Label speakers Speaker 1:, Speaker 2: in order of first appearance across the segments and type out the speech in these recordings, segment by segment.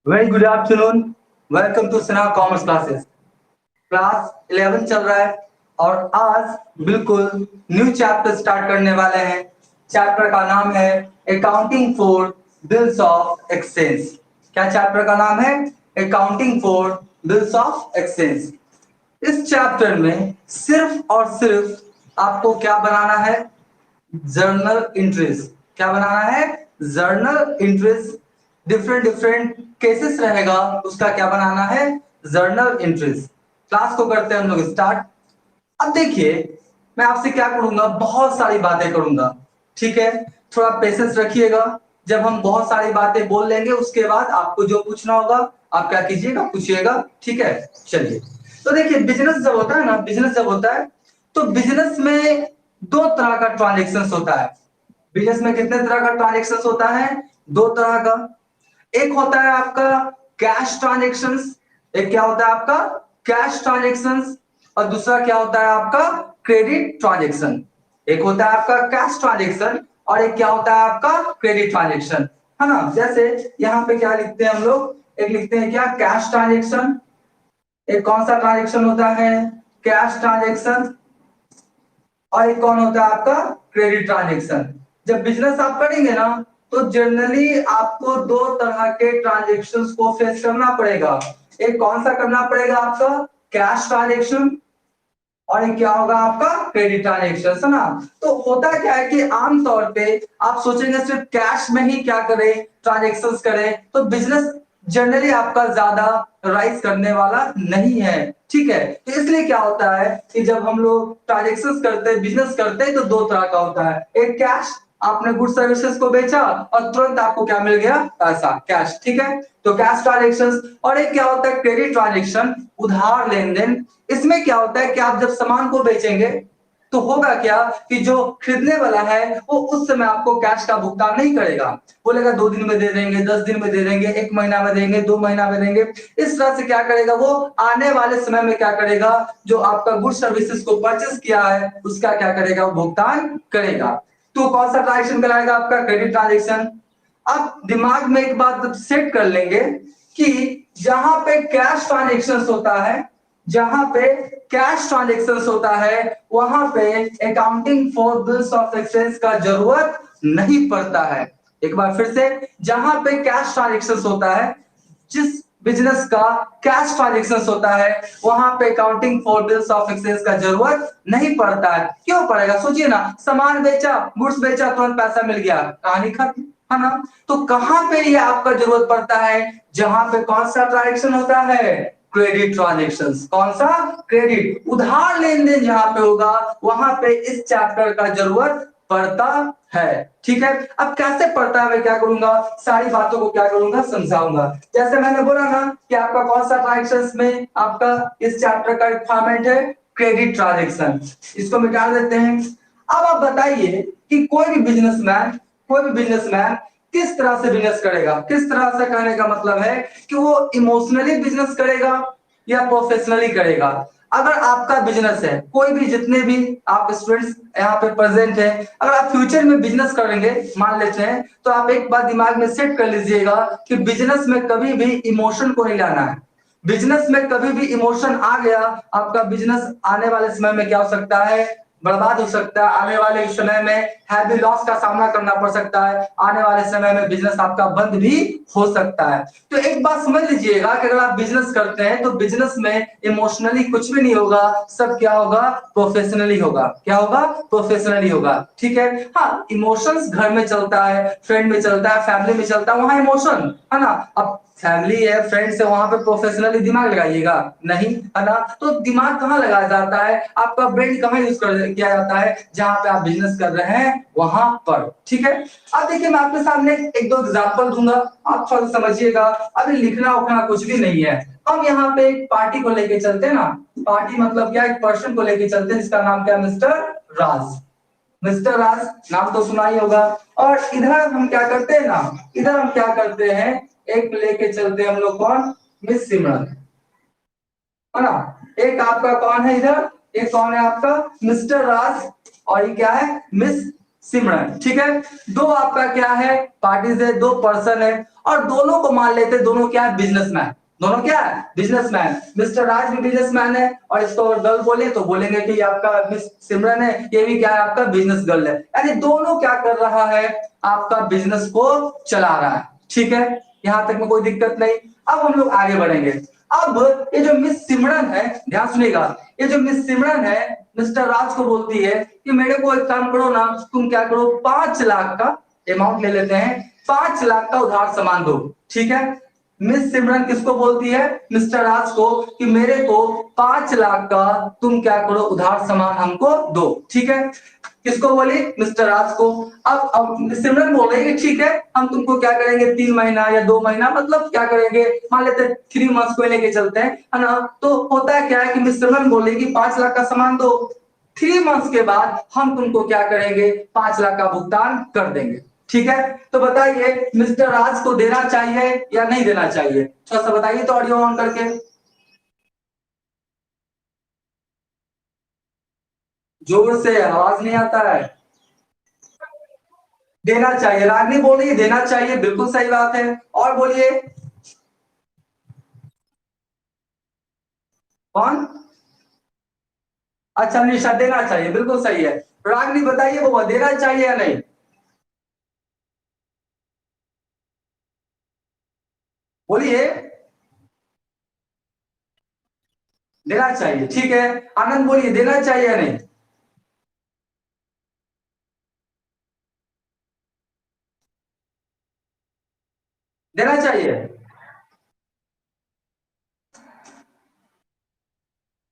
Speaker 1: Very good afternoon. Welcome to Sana commerce classes. Class 11 चल रहा है और आज बिल्कुल न्यू चैप्टर स्टार्ट करने वाले हैं। चैप्टर का नाम है accounting for bills of exchange. क्या चैप्टर का नाम है? Accounting for bills of exchange. इस चैप्टर में सिर्फ और सिर्फ आपको क्या बनाना है? Journal entries. क्या बनाना है? Journal entries. Different different cases रहेगा, उसका क्या बनाना है? Journal entries. क्लास को करते हैं हम लोग स्टार्ट। अब देखिए, मैं आपसे क्या करूंगा, बहुत सारी बातें करूंगा। ठीक है, थोड़ा पेशेंस रखिएगा। जब हम बहुत सारी बातें बोल लेंगे उसके बाद आपको जो पूछना होगा आप क्या कीजिएगा, पूछिएगा। ठीक है, चलिए। तो देखिए, बिजनेस जब होता है ना, बिजनेस जब होता है तो बिजनेस में दो तरह का ट्रांजेक्शन होता है। बिजनेस में कितने तरह का ट्रांजेक्शन होता है? दो तरह का। एक होता है आपका कैश ट्रांजेक्शंस। एक क्या होता है आपका? Cash transactions. और दूसरा क्या होता है आपका? Credit transaction. एक होता है आपका कैश ट्रांजेक्शन और एक क्या होता है आपका? Credit transaction. है ना? जैसे यहाँ पे क्या लिखते हैं हम लोग? एक लिखते हैं क्या? Cash transaction. एक कौन सा ट्रांजेक्शन होता है? Cash transaction. और एक कौन होता है आपका? Credit transaction. जब बिजनेस आप करेंगे ना तो जनरली आपको दो तरह के ट्रांजेक्शन्स को फेस करना पड़ेगा। एक कौन सा करना पड़ेगा आपका? Cash transaction. और एक क्या होगा आपका? Credit transaction. है ना? तो होता क्या है कि आमतौर पे आप सोचेंगे सिर्फ कैश में ही क्या करें, ट्रांजेक्शंस करें, तो बिजनेस जनरली आपका ज्यादा राइज करने वाला नहीं है। ठीक है, तो इसलिए क्या होता है कि जब हम लोग ट्रांजेक्शंस करते हैं, बिजनेस करते हैं, तो दो तरह का होता है। एक कैश, आपने गुड सर्विसेज को बेचा और तुरंत आपको क्या मिल गया? पैसा, कैश। ठीक है, तो कैश ट्रांजेक्शंस। और एक क्या होता है? क्रेडिट ट्रांजेक्शन, उधार लेन देन। इसमें क्या होता है कि आप जब सामान को बेचेंगे तो होगा क्या कि जो खरीदने वाला है वो उस समय आपको कैश का भुगतान नहीं करेगा। बोलेगा 2 दिन में दे देंगे, 10 दिन में दे देंगे, 1 महीना में देंगे, 2 महीना में देंगे। इस तरह से क्या करेगा वो? आने वाले समय में क्या करेगा? जो आपका गुड सर्विसेज को परचेस किया है उसका क्या करेगा? वो भुगतान करेगा। तो कौन सा ट्रांजेक्शन कराएगा? आपका क्रेडिट ट्रांजेक्शन। अब दिमाग में एक बात सेट कर लेंगे कि जहां पे कैश ट्रांजेक्शन होता है, जहां पे कैश ट्रांजेक्शन होता है वहां पे accounting for bills of exchange का जरूरत नहीं पड़ता है। एक बार फिर से, जहां पे कैश ट्रांजेक्शन होता है, जिस बिजनेस का कैश ट्रांजेक्शन होता है वहां पे accounting for bills of exchange का जरूरत नहीं पड़ता है। क्यों पड़ेगा? सोचिए ना, सामान बेचा, गुड्स बेचा, तुरंत पैसा मिल गया, कहानी खत्म। है ना? तो कहां पे ये आपका जरूरत पड़ता है? जहां पे कौन सा ट्रांजेक्शन होता है? Credit transactions. कौन सा? क्रेडिट। उधार लेन देन जहां पे होगा वहां पे इस चैप्टर का जरूरत पड़ता है। ठीक है, अब कैसे पड़ता है मैं क्या करूंगा, सारी बातों को क्या करूंगा, समझाऊंगा। जैसे मैंने बोला ना कि आपका कौन सा ट्रांजेक्शन में आपका इस चैप्टर का रिक्वायरमेंट है? Credit transaction. इसको मिटा देते हैं। अब आप बताइए कि कोई भी बिजनेसमैन किस तरह से बिजनेस करेगा? किस तरह से करने का मतलब है कि वो इमोशनली बिजनेस करेगा या प्रोफेशनली करेगा। अगर आपका बिजनेस है, कोई भी, जितने भी आप स्टूडेंट्स यहाँ पे प्रेजेंट हैं, अगर आप फ्यूचर में बिजनेस करेंगे मान लेते हैं, तो आप एक बात दिमाग में सेट कर लीजिएगा कि बिजनेस में कभी भी इमोशन को नहीं लाना है। बिजनेस में कभी भी इमोशन आ गया, आपका बिजनेस आने वाले समय में क्या हो सकता है? बर्बाद हो सकता है। आने वाले समय में हैवी लॉस का सामना करना पड़ सकता है। आने वाले समय में बिजनेस आपका बंद भी हो सकता है। तो एक बात समझ लीजिएगा कि अगर आप बिजनेस करते हैं तो बिजनेस में इमोशनली कुछ भी नहीं होगा, सब क्या होगा? प्रोफेशनली होगा। क्या होगा? प्रोफेशनली होगा। ठीक है, हाँ, इमोशंस घर में चलता है, फ्रेंड में चलता है, फैमिली में चलता है, वहां इमोशन है ना। अब फैमिली है, फ्रेंड्स है, वहां पे प्रोफेशनली दिमाग लगाइएगा नहीं, है ना। तो दिमाग कहाँ लगाया जाता है? आपका ब्रेन कहाँ यूज कर किया जाता है? जहां पे आप बिजनेस कर रहे हैं वहां पर। ठीक है, अब देखिए मैं आपके सामने एक दो एग्जांपल दूंगा, आप थोड़ा समझिएगा। अभी लिखना उखना कुछ भी नहीं है। हम यहाँ पे एक पार्टी को लेके चलते हैं ना। पार्टी मतलब क्या? एक पर्सन को लेके चलते हैं जिसका नाम क्या? मिस्टर राज। मिस्टर राज नाम तो सुना ही होगा। और इधर हम क्या करते हैं ना, इधर हम क्या करते हैं, एक लेके चलते हैं हम लोग, कौन? मिस सिमरन। है ना? एक आपका कौन है इधर? एक कौन है आपका? मिस्टर राज। और ये क्या है? मिस सिमरन, ठीक है। दो आपका क्या है, पार्टीज है, दो पर्सन है, और दोनों को मान लेते हैं दोनों क्या है, बिजनेसमैन। दोनों क्या है, बिजनेसमैन। मिस्टर राज भी बिजनेसमैन है, और इसको अगर गर्ल बोले तो बोलेंगे कि आपका मिस सिमरन है, ये भी क्या है, आपका बिजनेस गर्ल है। यानी दोनों क्या कर रहा है, आपका बिजनेस को चला रहा है, ठीक है। यहां तक में कोई दिक्कत नहीं। अब हम लोग आगे बढ़ेंगे। अब ये जो मिस सिमरन है, ध्यान सुनिएगा, ये जो मिस सिमरन है मिस्टर राज को बोलती है कि मेरे को एक काम करो ना, तुम क्या करो, 5 लाख का अमाउंट ले लेते हैं, 5 लाख का उधार सामान दो, ठीक है। मिस सिमरन किसको बोलती है, मिस्टर राज को, कि मेरे को 5 लाख का तुम क्या करो, उधार सामान हमको दो, ठीक है। किसको बोली, मिस्टर राज को। अब सिमरन बोल रही है ठीक है, हम तुमको क्या करेंगे, 3 महीना या 2 महीना, मतलब क्या करेंगे, मान लेते 3 मंथ्स को लेके चलते हैं, है ना। तो होता है क्या है कि मिस सिमरन बोलेगी 5 लाख का सामान दो, 3 मंथ्स के बाद हम तुमको क्या करेंगे, 5 लाख का भुगतान कर देंगे, ठीक है। तो बताइए मिस्टर राज को देना चाहिए या नहीं देना चाहिए, थोड़ा सा बताइए तो ऑडियो ऑन करके। जोर से, आवाज नहीं आता है। देना चाहिए, रागनी बोल रही है देना चाहिए, बिल्कुल सही बात है। और बोलिए कौन, अच्छा निशा, देना चाहिए, बिल्कुल सही है। रागनी बताइए वो देना चाहिए या नहीं। बोलिए, देना चाहिए, ठीक है। आनंद बोलिए देना चाहिए या नहीं। देना चाहिए,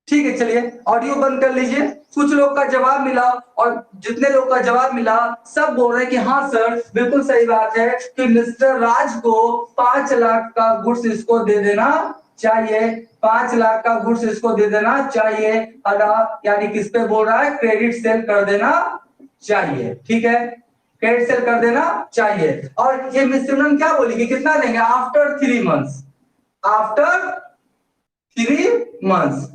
Speaker 1: ठीक है। चलिए ऑडियो बंद कर लीजिए। कुछ लोग का जवाब मिला, और जितने लोग का जवाब मिला सब बोल रहे हैं कि हाँ सर बिल्कुल सही बात है कि मिस्टर राज को 5 लाख का गुड्स इसको दे देना चाहिए, 5 लाख का गुड्स इसको दे देना चाहिए, अदा यानी किस पे बोल रहा है, क्रेडिट सेल कर देना चाहिए, ठीक है। क्रेडिट सेल कर देना चाहिए। और ये मिस सिमरन क्या बोली कि कितना देंगे, after 3 months, after 3 months.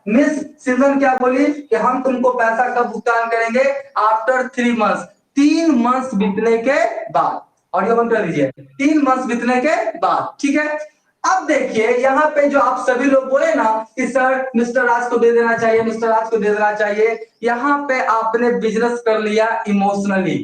Speaker 1: Miss Simran क्या बोली कि हम तुमको पैसा कब भुगतान करेंगे, आफ्टर 3 मंथ्स, 3 मंथ्स बीतने के बाद। ऑडियो बंद कर लीजिए, 3 मंथ्स बीतने के बाद, ठीक है। अब देखिए यहाँ पे जो आप सभी लोग बोले ना कि सर मिस्टर राज को दे देना चाहिए, मिस्टर राज को दे देना चाहिए, यहाँ पे आपने बिजनेस कर लिया इमोशनली।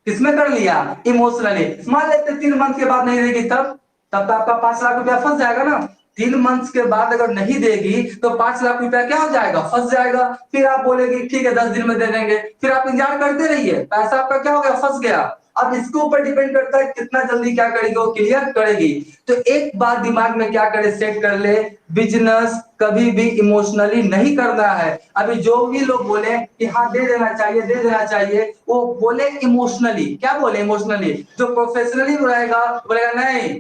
Speaker 1: किसमें कर लिया, इमोशनली। मान लेते 3 मंथ के बाद नहीं देगी, तब तो आपका 5 लाख रुपया फंस जाएगा ना। 3 मंथ्स के बाद अगर नहीं देगी तो 5 लाख रुपया क्या हो जाएगा, फंस जाएगा। फिर आप बोलेगी ठीक है 10 दिन में दे देंगे, फिर आप इंतजार करते रहिए, पैसा आपका क्या हो गया, फंस गया। अब इसके ऊपर डिपेंड करता है कितना जल्दी क्या करेगी, वो क्लियर करेगी। तो एक बात दिमाग में क्या करे, सेट कर ले, बिजनेस कभी भी इमोशनली नहीं करना है। अभी जो भी लोग बोले कि हाँ दे देना चाहिए, दे देना चाहिए, वो बोले इमोशनली। क्या बोले, इमोशनली। जो प्रोफेशनली रहेगा बोलेगा नहीं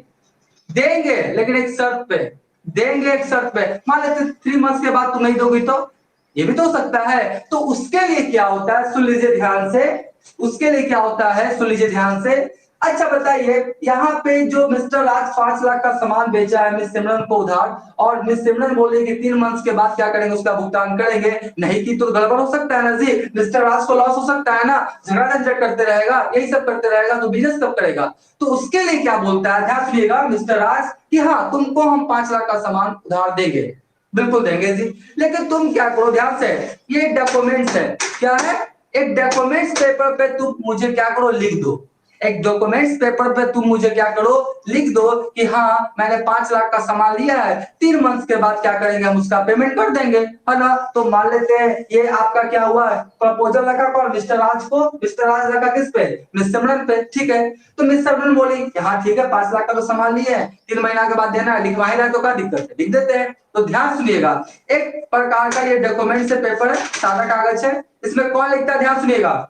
Speaker 1: देंगे, लेकिन एक शर्त पे देंगे, एक शर्त पे। मान लेते 3 मंथ्स के बाद तुम नहीं दोगी तो, ये भी तो हो सकता है। तो उसके लिए क्या होता है, सुन लीजिए ध्यान से, उसके लिए क्या होता है, सुन लीजिए ध्यान से। अच्छा बताइए, यहाँ पे जो मिस्टर राज 5 लाख का सामान बेचा है मिस सिमरन को उधार, और मिस सिमरन बोले कि 3 मंथ्स के बाद क्या करेंगे, उसका भुगतान करेंगे, नहीं की तो गड़बड़ हो सकता है ना जी, मिस्टर राज को लॉस हो सकता है ना, झगड़ा झंझट करते रहेगा, यही सब करते रहेगा, तो बिजनेस कब करेगा। तो उसके लिए क्या बोलता है, ध्यान सुनिएगा मिस्टर राज, कि हाँ तुमको हम 5 लाख का सामान उधार देंगे, बिल्कुल देंगे जी, लेकिन तुम क्या करो, ध्यान से, ये डॉक्यूमेंट्स है, क्या है, एक डॉक्यूमेंट्स पेपर पे तुम मुझे क्या करो, लिख दो। एक डॉक्यूमेंट्स पेपर पे तुम मुझे क्या करो, लिख दो कि हाँ मैंने 5 लाख का सामान लिया है, 3 मंथ्स के बाद क्या करेंगे, हम उसका पेमेंट कर देंगे, है ना। तो मान लेते हैं ये आपका क्या हुआ है, प्रपोजल लगा कौन, मिस्टर राज को, मिस्टर राज लगा किस पे, मिस सिमरन पे, ठीक है। तो मिस सिमरन बोली कि हाँ ठीक है 5 लाख का तो सामान लिया है, 3 महीना के बाद देना है, लिखवा ही रहा है तो क्या दिक्कत है, लिख देते हैं। तो ध्यान सुनिएगा, एक प्रकार का ये डॉक्यूमेंट से पेपर है, सादा कागज है, इसमें कौन लिखता है, ध्यान सुनिएगा।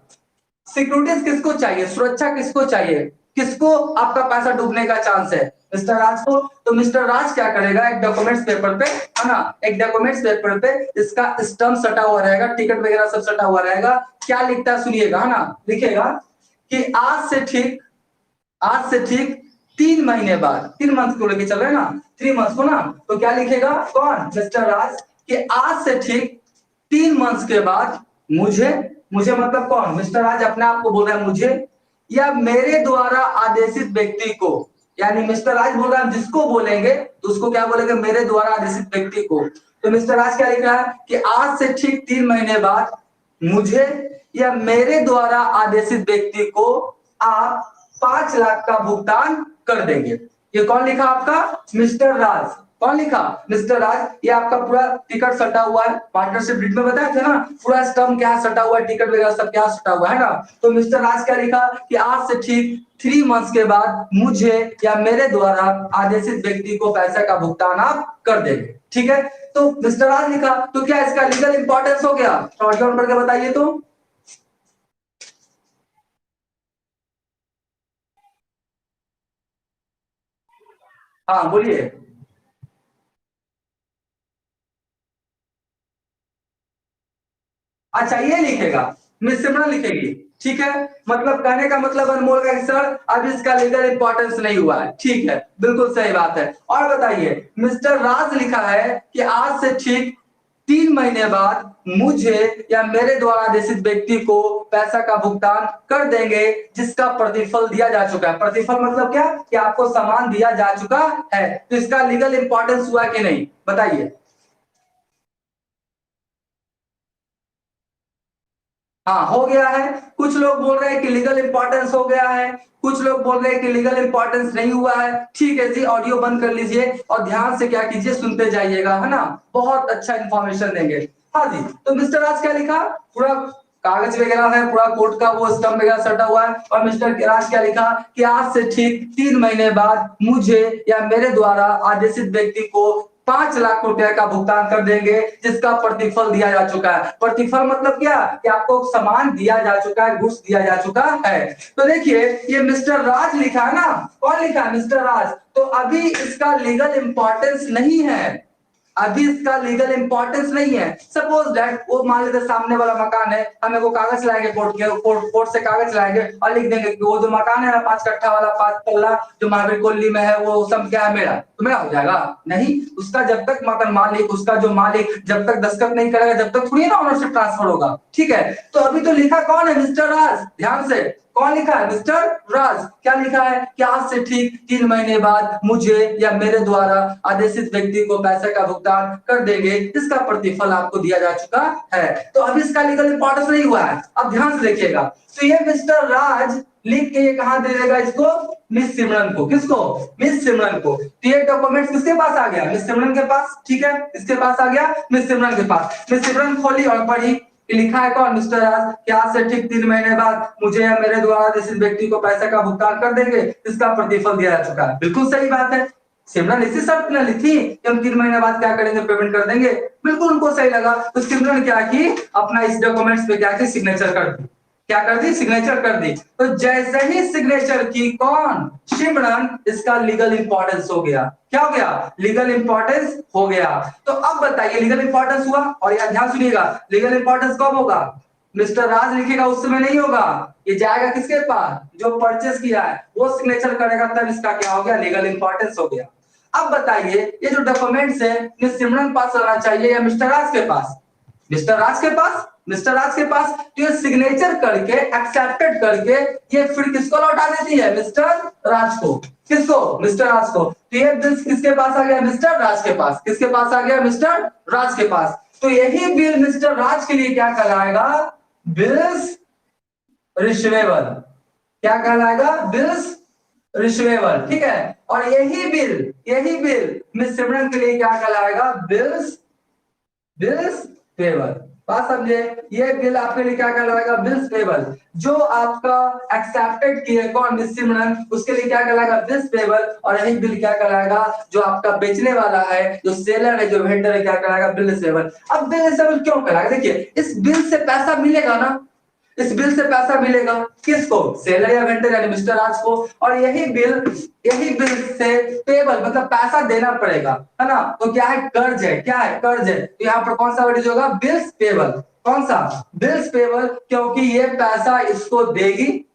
Speaker 1: सिक्योरिटीज किसको चाहिए, सुरक्षा किसको चाहिए, किसको आपका पैसा डूबने का चांस है, मिस्टर राज को। तो मिस्टर राज क्या करेगा, एक डॉक्यूमेंट्स पेपर पे, है ना, एक डॉक्यूमेंट्स पेपर पे इसका स्टम्प सटा हुआ रहेगा, टिकट वगैरह सब सटा हुआ रहेगा। क्या लिखता है सुनिएगा, है ना, लिखेगा कि आज से ठीक 3 महीने बाद, 3 मंथ को लेके चल रहे हैं ना, 3 मंथ को ना, तो क्या लिखेगा कौन, मिस्टर राज, कि आज से ठीक 3 मंथ्स के बाद मुझे मुझे मतलब कौन, मिस्टर राज अपने आप को बोल रहा है मुझे, या मेरे द्वारा आदेशित व्यक्ति को, यानी मिस्टर राज बोल रहा है जिसको बोलेंगे तो उसको क्या बोलेंगे, मेरे द्वारा आदेशित व्यक्ति को। तो मिस्टर राज क्या लिख रहा है कि आज से ठीक 3 महीने बाद मुझे या मेरे द्वारा आदेशित व्यक्ति को आप 5 लाख का भुगतान कर देंगे। ये कौन लिखा आपका, मिस्टर राज। कौन लिखा, मिस्टर राज। ये आपका पूरा टिकट सटा हुआ है, पार्टनरशिप डीड में बताया था ना, पूरा स्टम्प क्या सटा हुआ है, टिकट वगैरह सब क्या सटा हुआ है ना। तो मिस्टर राज क्या लिखा कि आज से ठीक 3 मंथ्स के बाद मुझे या मेरे द्वारा आदेशित व्यक्ति को पैसे का भुगतान आप कर देंगे। ठीक है, तो मिस्टर राज लिखा, तो क्या इसका लीगल इंपॉर्टेंस हो गया, नोट डाउन करके बताइए तो। हाँ बोलिए। अच्छा ये लिखेगा, मिस सिमरन लिखेगी। ठीक है, मतलब कहने का मतलब अनमोल का कि सर अब इसका लीगल इंपॉर्टेंस नहीं हुआ है। ठीक है, बिल्कुल सही बात है। और बताइए, मिस्टर राज लिखा है कि आज से ठीक 3 महीने बाद मुझे या मेरे द्वारा आदेशित व्यक्ति को पैसा का भुगतान कर देंगे जिसका प्रतिफल दिया जा चुका है। प्रतिफल मतलब क्या, कि आपको सामान दिया जा चुका है। तो इसका लीगल इंपॉर्टेंस हुआ कि नहीं, बताइए। हाँ हो गया है। कुछ लोग बोल रहे हैं कि लीगल इंपॉर्टेंस हो गया है, कुछ लोग बोल रहे हैं कि लीगल इंपॉर्टेंस नहीं हुआ है। ठीक है जी, ऑडियो बंद कर लीजिए और ध्यान से क्या कीजिए, सुनते जाइएगा, है ना, बहुत अच्छा इंफॉर्मेशन देंगे। हाँ जी, तो मिस्टर राज क्या लिखा, पूरा कागज वगैरह है, पूरा कोर्ट का वो स्टम्प वगैरह सटा हुआ है। और मिस्टर राज क्या लिखा कि आज से ठीक 3 महीने बाद मुझे या मेरे द्वारा आदेशित व्यक्ति को 5 लाख रुपए का भुगतान कर देंगे जिसका प्रतिफल दिया जा चुका है। प्रतिफल मतलब क्या, कि आपको सामान दिया जा चुका है, गुड्स दिया जा चुका है। तो देखिए ये मिस्टर राज लिखा है ना, कौन लिखा है, मिस्टर राज। तो अभी इसका लीगल इंपॉर्टेंस नहीं है, अभी इसका लीगल इंपॉर्टेंस नहीं है। सपोज दैट वो मान लेते सामने वाला मकान है, हमें वो कागज लाएंगे कोर्ट के, कोर्ट से कागज लाएंगे और लिख देंगे कि वो जो मकान है ना 5 कट्ठा वाला 5 तल्ला जो महावीर कोल्ली में है वो सब क्या है, मेरा, तो मेरा हो जाएगा नहीं। उसका जब तक मकान मालिक, उसका जो मालिक जब तक दस्तखत नहीं करेगा जब तक थोड़ी ना ओनरशिप ट्रांसफर होगा। ठीक है, तो अभी तो लिखा कौन है, मिस्टर राज। ध्यान से, कौन लिखा है, मिस्टर राज। क्या लिखा है कि आज से ठीक 3 महीने बाद मुझे या मेरे द्वारा आदेशित व्यक्ति को पैसे का भुगतान कर देंगे इसका प्रतिफल आपको दिया जा चुका है। तो अभी इसका लीगल इंपॉर्टेंस नहीं हुआ है। अब ध्यान से देखिएगा, तो ये मिस्टर राज लिख के ये कहां दे देगा इसको, मिस सिमरन को। किसको, मिस सिमरन को। तो ये डॉक्यूमेंट किसके पास आ गया, मिस सिमरन के पास। ठीक है, इसके पास आ गया, मिस सिमरन के पास। मिस सिमरन खोली और पढ़ी, लिखा है कौन, मिस्टर राज, कि आज से ठीक 3 महीने बाद मुझे या मेरे द्वारा जिस व्यक्ति को पैसे का भुगतान कर देंगे इसका प्रतिफल दिया जा चुका है। बिल्कुल सही बात है। सिमरन इसी शर्त में लिखी कि हम 3 महीने बाद क्या करेंगे, पेमेंट कर देंगे। बिल्कुल उनको सही लगा, तो सिमरन क्या की, अपना इस डॉक्यूमेंट्स पे क्या की, सिग्नेचर कर दी। क्या कर दी, सिग्नेचर कर दी। तो जैसे ही सिग्नेचर की कौन, सिमरन, इसका लीगल इंपॉर्टेंस हो गया। क्या हो गया, लीगल इंपॉर्टेंस हो गया। तो अब बताइए लीगल इंपॉर्टेंस हुआ। और यार ध्यान सुनिएगा, लीगल इंपॉर्टेंस कब होगा, मिस्टर राज लिखेगा उस समय नहीं होगा, ये जाएगा किसके पास, जो परचेस किया है वो सिग्नेचर करेगा, तब इसका क्या हो गया, लीगल इंपॉर्टेंस हो गया। अब बताइए ये जो डॉक्यूमेंट्स है ये सिमरन पास आना चाहिए या मिस्टर राज के पास, मिस्टर राज के पास, मिस्टर राज के पास। तो ये सिग्नेचर करके एक्सेप्टेड करके ये फिर किसको लौटा देती है, मिस्टर राज को। किसको, मिस्टर राज को। तो ये बिल किसके पास आ गया, मिस्टर राज के पास। किसके पास आ गया, मिस्टर राज के पास। तो यही बिल मिस्टर राज के लिए क्या कहलाएगा, बिल्स रिसीवेबल। क्या कहलाएगा, बिल्स रिसीवेबल। ठीक है, और यही बिल मिस सिमरन के लिए क्या कहलाएगा, बिल्स, बिल्स पेबल। बात समझे, ये बिल आपके लिए क्या कहलाएगा, बिल्स पेबल। जो आपका एक्सेप्टेड किए कौन, मिस सिमरन, उसके लिए क्या कहलाएगा, बिल्स पेबल। और यही बिल क्या कहलाएगा, जो आपका बेचने वाला है, जो सेलर है, जो वेंडर है, क्या कहलाएगा, बिल रिसीवेबल। अब बिल रिसीवेबल क्यों कहलाएगा, देखिए इस बिल से पैसा मिलेगा ना, इस बिल से पैसा मिलेगा किसको, सेलर या वेंडर यानी मिस्टर राज को। और यही बिल से पेबल मतलब पैसा देना पड़ेगा, है ना। तो क्या है, कर्ज है, क्या है, कर्ज है। तो यहाँ पर कौन सा वर्ड होगा, बिल्स पेबल। कौन सा, बिल्स पेबल, क्योंकि ये पैसा इसको देगी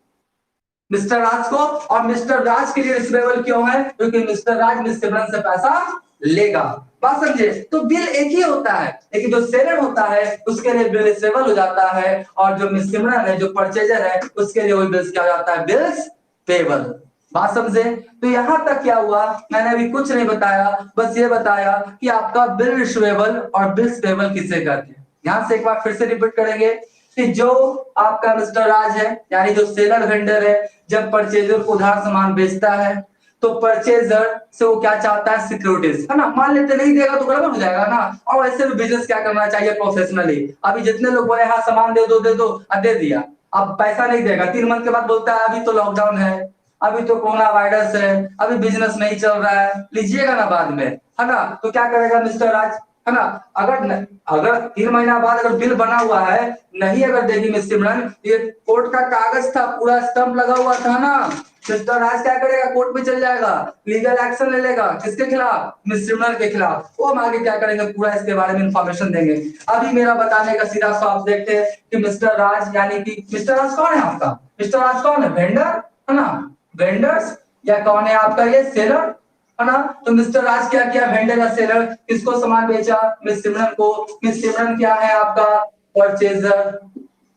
Speaker 1: मिस्टर राज को। और मिस्टर राज के लिए रिसीवेबल क्यों है, क्योंकि मिस्टर राज मिस सिमरन से पैसा लेगा। बात समझे? तो बिल एक ही होता है, लेकिन जो सेलर होता है उसके लिए बिल रिसीवेबल हो जाता है, और जो मिस सिमरन है, जो परचेजर है, उसके लिए वही बिल्स क्या हो जाता है, बिल्स पेबल। बात समझे? तो यहां तक क्या हुआ, मैंने अभी कुछ नहीं बताया, बस ये बताया कि आपका बिल रिसीवेबल और बिल्स पेबल किसे कहते हैं। यहां से एक बार फिर से रिपीट करेंगे कि जो आपका मिस्टर राज है, यानी जो सेलर वेंडर है, जब परचेजर को उधार सामान बेचता है तो परचेजर से वो क्या चाहता है, सिक्योरिटीज, है ना। मान लेते नहीं देगा तो गड़बड़ हो जाएगा ना। और वैसे भी बिजनेस क्या करना चाहिए, प्रोफेशनली। अभी जितने लोग बोले हाँ सामान दे दो दे दो, दे दिया, अब पैसा नहीं देगा, 3 मंथ के बाद बोलता है अभी तो लॉकडाउन है, अभी तो कोरोना वायरस है, अभी बिजनेस नहीं चल रहा है, लीजिएगा ना बाद में, है ना। तो क्या करेगा मिस्टर राज, है ना। अगर 3 महीना बाद अगर बिल बना हुआ है, नहीं अगर देगी मिस सिमरन, ये कोर्ट का कागज था, पूरा स्टंप लगा हुआ था ना, मिस्टर राज क्या करेगा, कोर्ट में चल जाएगा, लीगल एक्शन ले लेगा, किसके खिलाफ, मिस सिमरन के खिलाफ। वो हम आगे क्या करेंगे, पूरा इसके बारे में इंफॉर्मेशन देंगे। अभी मेरा बताने का सीधा सा आप देखते हैं कि मिस्टर राज, यानी कि मिस्टर राज कौन है आपका, मिस्टर राज कौन है, वेंडर, है ना, वेंडर्स, या कौन है आपका ये सेलर, है ना। तो मिस्टर राज क्या किया, वेंडर या सेलर, किसको सामान बेचा, मिस सिमरन को। मिस सिमरन क्या है आपका, परचेजर।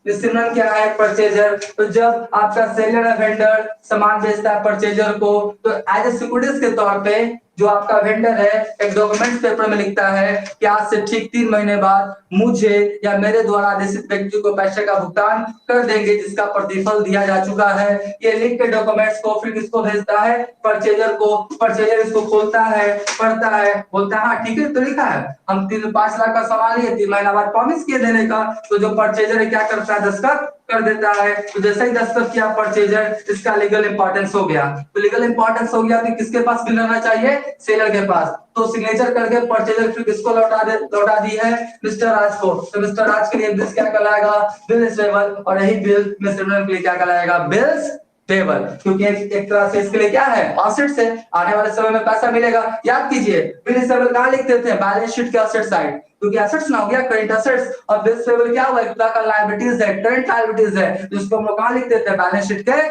Speaker 1: मिस सिमरन क्या है, परचेजर। तो जब आपका सेलर या वेंडर सामान बेचता है परचेजर को, तो एज ए सिक्योरिटीज के तौर पे जो आपका वेंडर है एक डॉक्यूमेंट पेपर में लिखता है कि आज से ठीक 3 महीने बाद मुझे या मेरे द्वारा आदेशित व्यक्ति को पैसे का भुगतान कर देंगे, जिसका प्रतिफल दिया जा चुका है। ये लिख के डॉक्यूमेंट्स को फिर किसको भेजता है, परचेजर को। परचेजर इसको खोलता है, पढ़ता है, बोलता है हाँ ठीक है, तो लिखा है हम 5 लाख का सामान लिए, 3 महीना बाद प्रॉमिस किए देने का। तो जो परचेजर है क्या करता है, दस्तखत कर देता है। तो जैसे ही दस्तखत किया परचेजर, इसका लीगल इंपॉर्टेंस हो गया। तो लीगल इंपॉर्टेंस हो गया तो किसके पास बिल रहना चाहिए, सेलर के पास। तो सिग्नेचर करके परचेजर फिर किसको लौटा दी है, मिस्टर राज को। तो मिस्टर राज के लिए बिल्स क्या कहलाएगा, बिल रिसीवेबल, और यही बिल मिस्टर के लिए क्या कहलाएगा, बिल्स पेबल। क्योंकि एक तरह से इसके लिए क्या है, असेट्स है, आने वाले समय में पैसा मिलेगा। याद कीजिए बिल रिसीवेबल कहां लिख देते हैं, बैलेंस शीट के असेट साइड, क्योंकि एसेट्स ना हो गया करंट एसेट्स, और बिल्स पेबल क्या हुआ, एक तरह का लायबिलिटीज है, करंट लायबिलिटीज है, जिसको हम लोग कहां लिख देते हैं, बैलेंस शीट के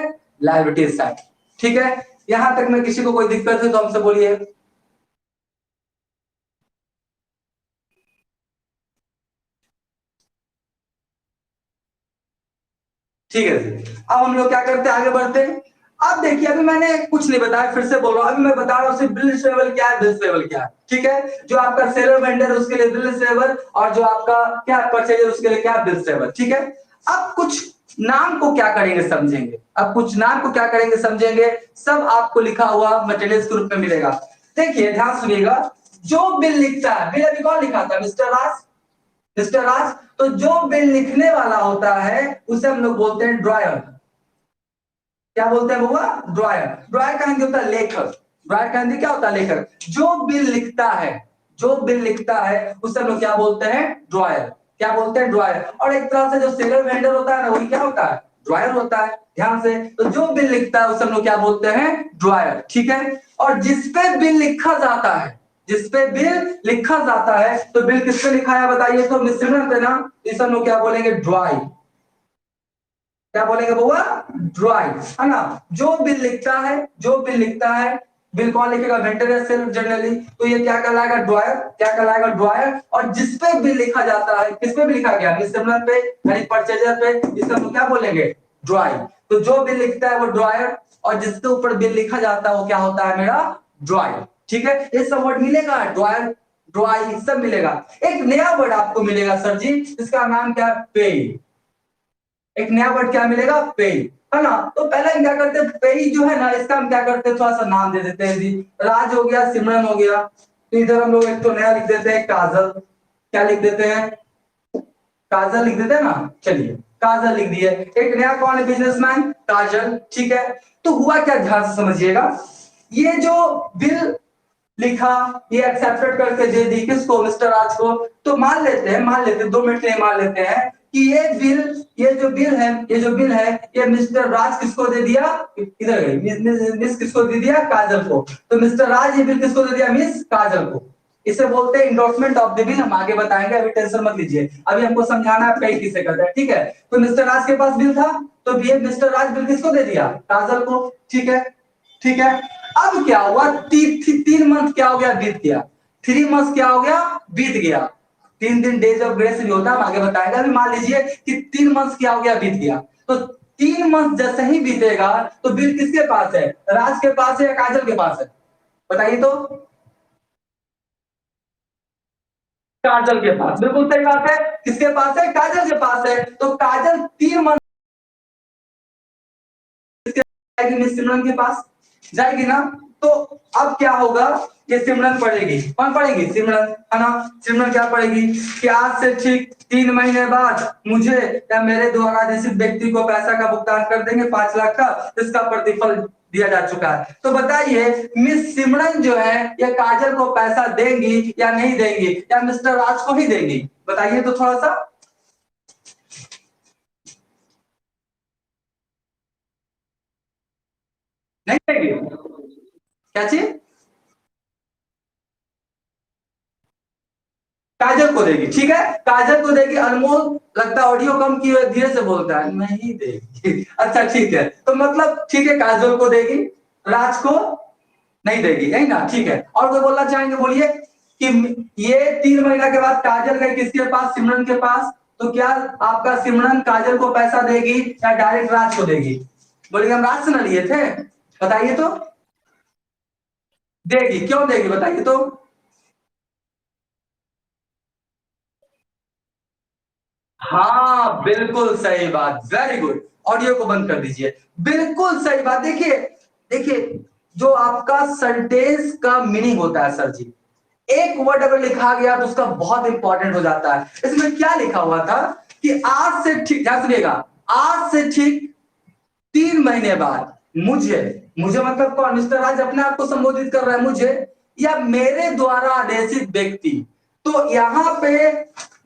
Speaker 1: लायबिलिटीज साइड। ठीक है, यहां तक में किसी को कोई दिक्कत है तो हमसे बोलिए। ठीक है जी, अब हम लोग क्या करते हैं, आगे बढ़ते हैं। अब देखिए अभी मैंने कुछ नहीं बताया, फिर से बोल रहा हूं, अभी मैं बता रहा हूं सिर्फ बिल रिसीवेबल क्या है, बिल पेबल क्या है। ठीक है, जो आपका सेलर वेंडर है उसके लिए बिल रिसीवेबल, और जो आपका क्या परचेजर उसके लिए क्या, बिल रिसीवेबल। ठीक है, अब कुछ नाम को क्या करेंगे समझेंगे, अब कुछ नाम को क्या करेंगे समझेंगे, सब आपको लिखा हुआ मटेरियल्स के रूप में मिलेगा। देखिए ध्यान सुनिएगा, जो बिल लिखता है, बिल अभी कौन लिखा था, मिस्टर राज, मिस्टर राज। तो जो बिल लिखने वाला होता है उसे हम लोग बोलते हैं ड्रायर। क्या बोलते हैं बुआ, ड्रायर। ड्रायर का हिंदी होता है लेखक। ड्रायर का हिंदी क्या होता है, लेखक। जो बिल लिखता है, जो बिल लिखता है उसे हम लोग क्या बोलते हैं, ड्रायर। क्या बोलते हैं, ड्रायर। और एक तरह से जो सेलर वेंडर होता है ना, वही क्या होता है, ड्रायर होता है। ध्यान से, तो जो बिल लिखता है उसे हम लोग क्या बोलते हैं, ड्रायर। ठीक है, और जिसपे बिल लिखा जाता है, जिसपे बिल लिखा जाता है, तो बिल किस पे लिखा है बताइए, तो मिस सिमरन पे ना, इसे हम लोग क्या बोलेंगे, ड्राई। क्या बोलेंगे बउआ, ड्राई, है ना। जो बिल लिखता है, जो बिल लिखता है, बिल कौन लिखेगा, वेंडर या सेलर जनरली, तो ये क्या कहलाएगा, ड्रायर। क्या कहलाएगा, ड्रायर। और जिसपे बिल लिखा जाता है, किस पे भी लिखा गया, मिस सिमरन पे यानी परचेजर पे, इसे हम क्या बोलेंगे, ड्राई। तो जो बिल लिखता है वो ड्रायर, और जिसके ऊपर बिल लिखा जाता है वो क्या होता है मेरा, ड्राई। ठीक है, ये सब वर्ड मिलेगा, ड्रायर, ड्राई, सब मिलेगा। एक नया वर्ड आपको मिलेगा सर जी, इसका नाम क्या है, पे। एक नया वर्ड क्या मिलेगा, पे, है ना। तो पहले हम क्या करते हैं, पे जो है ना, इसका हम क्या करते हैं, थोड़ा सा नाम दे देते हैं जी। राज हो गया, सिमरन हो गया, तो इधर हम लोग एक तो नया लिख देते हैं, काजल। क्या लिख देते हैं, काजल लिख देते हैं ना। चलिए काजल लिख दिए। एक नया कौन है, बिजनेसमैन, काजल। ठीक है, तो हुआ क्या, ध्यान से समझिएगा। ये जो बिल लिखा, ये एक्सेप्टेड करके दे दी किसको, मिस्टर राज को। तो मान लेते हैं 2 मिनट के लिए मान लेते हैं कि ये बिल, ये जो बिल है, ये जो बिल है, ये मिस्टर राज किसको दे दिया, इधर गई मिस किसको दे दिया, काजल को। तो मिस्टर राज ये बिल किसको दे दिया, मिस काजल को। इसे बोलते हैं इंडोर्समेंट ऑफ द बिल। हम आगे बताएंगे, अभी टेंशन मत लीजिए, अभी हमको समझाना है पे किसे कहते हैं। ठीक है, तो मिस्टर राज के पास बिल था, तो ये मिस्टर राज बिल किसको दे दिया, काजल को। ठीक है, ठीक है। अब क्या हुआ, 3 मंथ क्या हो गया, बीत गया। 3 मंथ क्या हो गया, बीत गया। 3 दिन डेज ऑफ ग्रेस भी होता है, आगे बताएगा। अभी मान लीजिए कि 3 मंथ क्या हो गया, बीत गया। तो 3 मंथ जैसे ही बीतेगा तो बिल किसके पास है, राज के पास है या काजल के पास है, बताइए तो। काजल के पास, बिल्कुल सही बात है। किसके पास है, काजल के पास है। तो काजल 3 मंथ जाएगी मिस सिमरन के पास, जाएगी ना। तो अब क्या होगा, ये सिमरन पढ़ेगी, कौन पढ़ेगी, सिमरन, है ना। सिमरन क्या पढ़ेगी कि आज से ठीक 3 महीने बाद मुझे या मेरे द्वारा आदेशित व्यक्ति को पैसा का भुगतान कर देंगे 5 लाख का, इसका प्रतिफल दिया जा चुका है। तो बताइए मिस सिमरन जो है ये काजल को पैसा देंगी या नहीं देंगी, या मिस्टर राज को ही देंगी, बताइए तो थोड़ा सा। नहीं देंगी, क्या चीज, काजल को देगी, ठीक है, काजल को देगी। अनमोल लगता है ऑडियो कम की है, धीरे से बोलता है, नहीं देगी। अच्छा ठीक है, तो मतलब ठीक है, काजल को देगी, राज को नहीं देगी, है ना, ठीक है। और कोई बोलना चाहेंगे, बोलिए कि ये 3 महीना के बाद काजल गई किसके पास, सिमरन के पास। तो क्या आपका सिमरन काजल को पैसा देगी या डायरेक्ट राज को देगी, बोलिए हम राज से ना लिए थे, बताइए तो। देगी, क्यों देगी, बताइए तो। हाँ बिल्कुल सही बात, वेरी गुड। ऑडियो को बंद कर दीजिए, बिल्कुल सही बात। देखिए देखिए, जो आपका सेंटेंस का मीनिंग होता है सर जी, एक वर्ड अगर लिखा गया तो उसका बहुत इंपॉर्टेंट हो जाता है। इसमें क्या लिखा हुआ था कि आज से ठीक, ध्यान सुनिएगा, आज से ठीक 3 महीने बाद मुझे, मुझे मतलब कौन, मिस्टर राज अपने आप को संबोधित कर रहा है, मुझे या मेरे द्वारा आदेशित व्यक्ति। तो यहाँ पे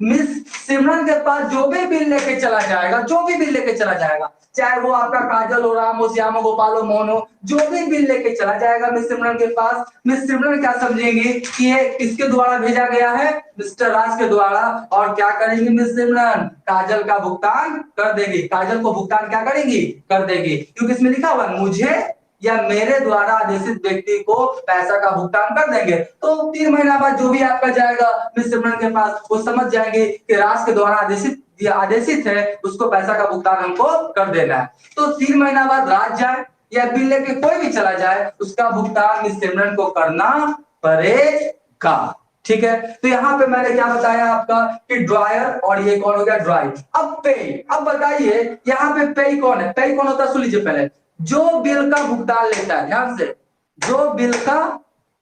Speaker 1: मिस सिमरन के पास जो भी बिल लेके चला जाएगा, जो भी बिल लेके चला जाएगा, चाहे वो आपका काजल हो, राम हो, श्याम हो, गोपाल हो, मोहन हो, जो भी बिल लेके चला जाएगा मिस सिमरन के पास, मिस सिमरन क्या समझेंगी कि ये किसके द्वारा भेजा गया है, मिस्टर राज के द्वारा। और क्या करेंगी मिस सिमरन, काजल का भुगतान कर देगी, काजल को भुगतान क्या करेंगी, कर देगी, क्योंकि इसमें लिखा हुआ मुझे या मेरे द्वारा आदेशित व्यक्ति को पैसा का भुगतान कर देंगे। तो 3 महीना बाद जो भी आपका जाएगा मिस सिमरन के पास, वो समझ जाएंगे कि राज के द्वारा आदेशित आदेशित है, उसको पैसा का भुगतान हमको कर देना है। तो 3 महीना बाद राज जाए या बिल लेके कोई भी चला जाए, उसका भुगतान मिस सिमरन को करना पड़ेगा, ठीक है। तो यहाँ पे मैंने क्या बताया आपका कि ड्रायर, और ये कौन हो गया, ड्राई। अब पे, अब बताइए यहाँ पे पे कौन है, पे कौन होता है, सुन लीजिए पहले। जो बिल का भुगतान लेता है, ध्यान से, जो बिल का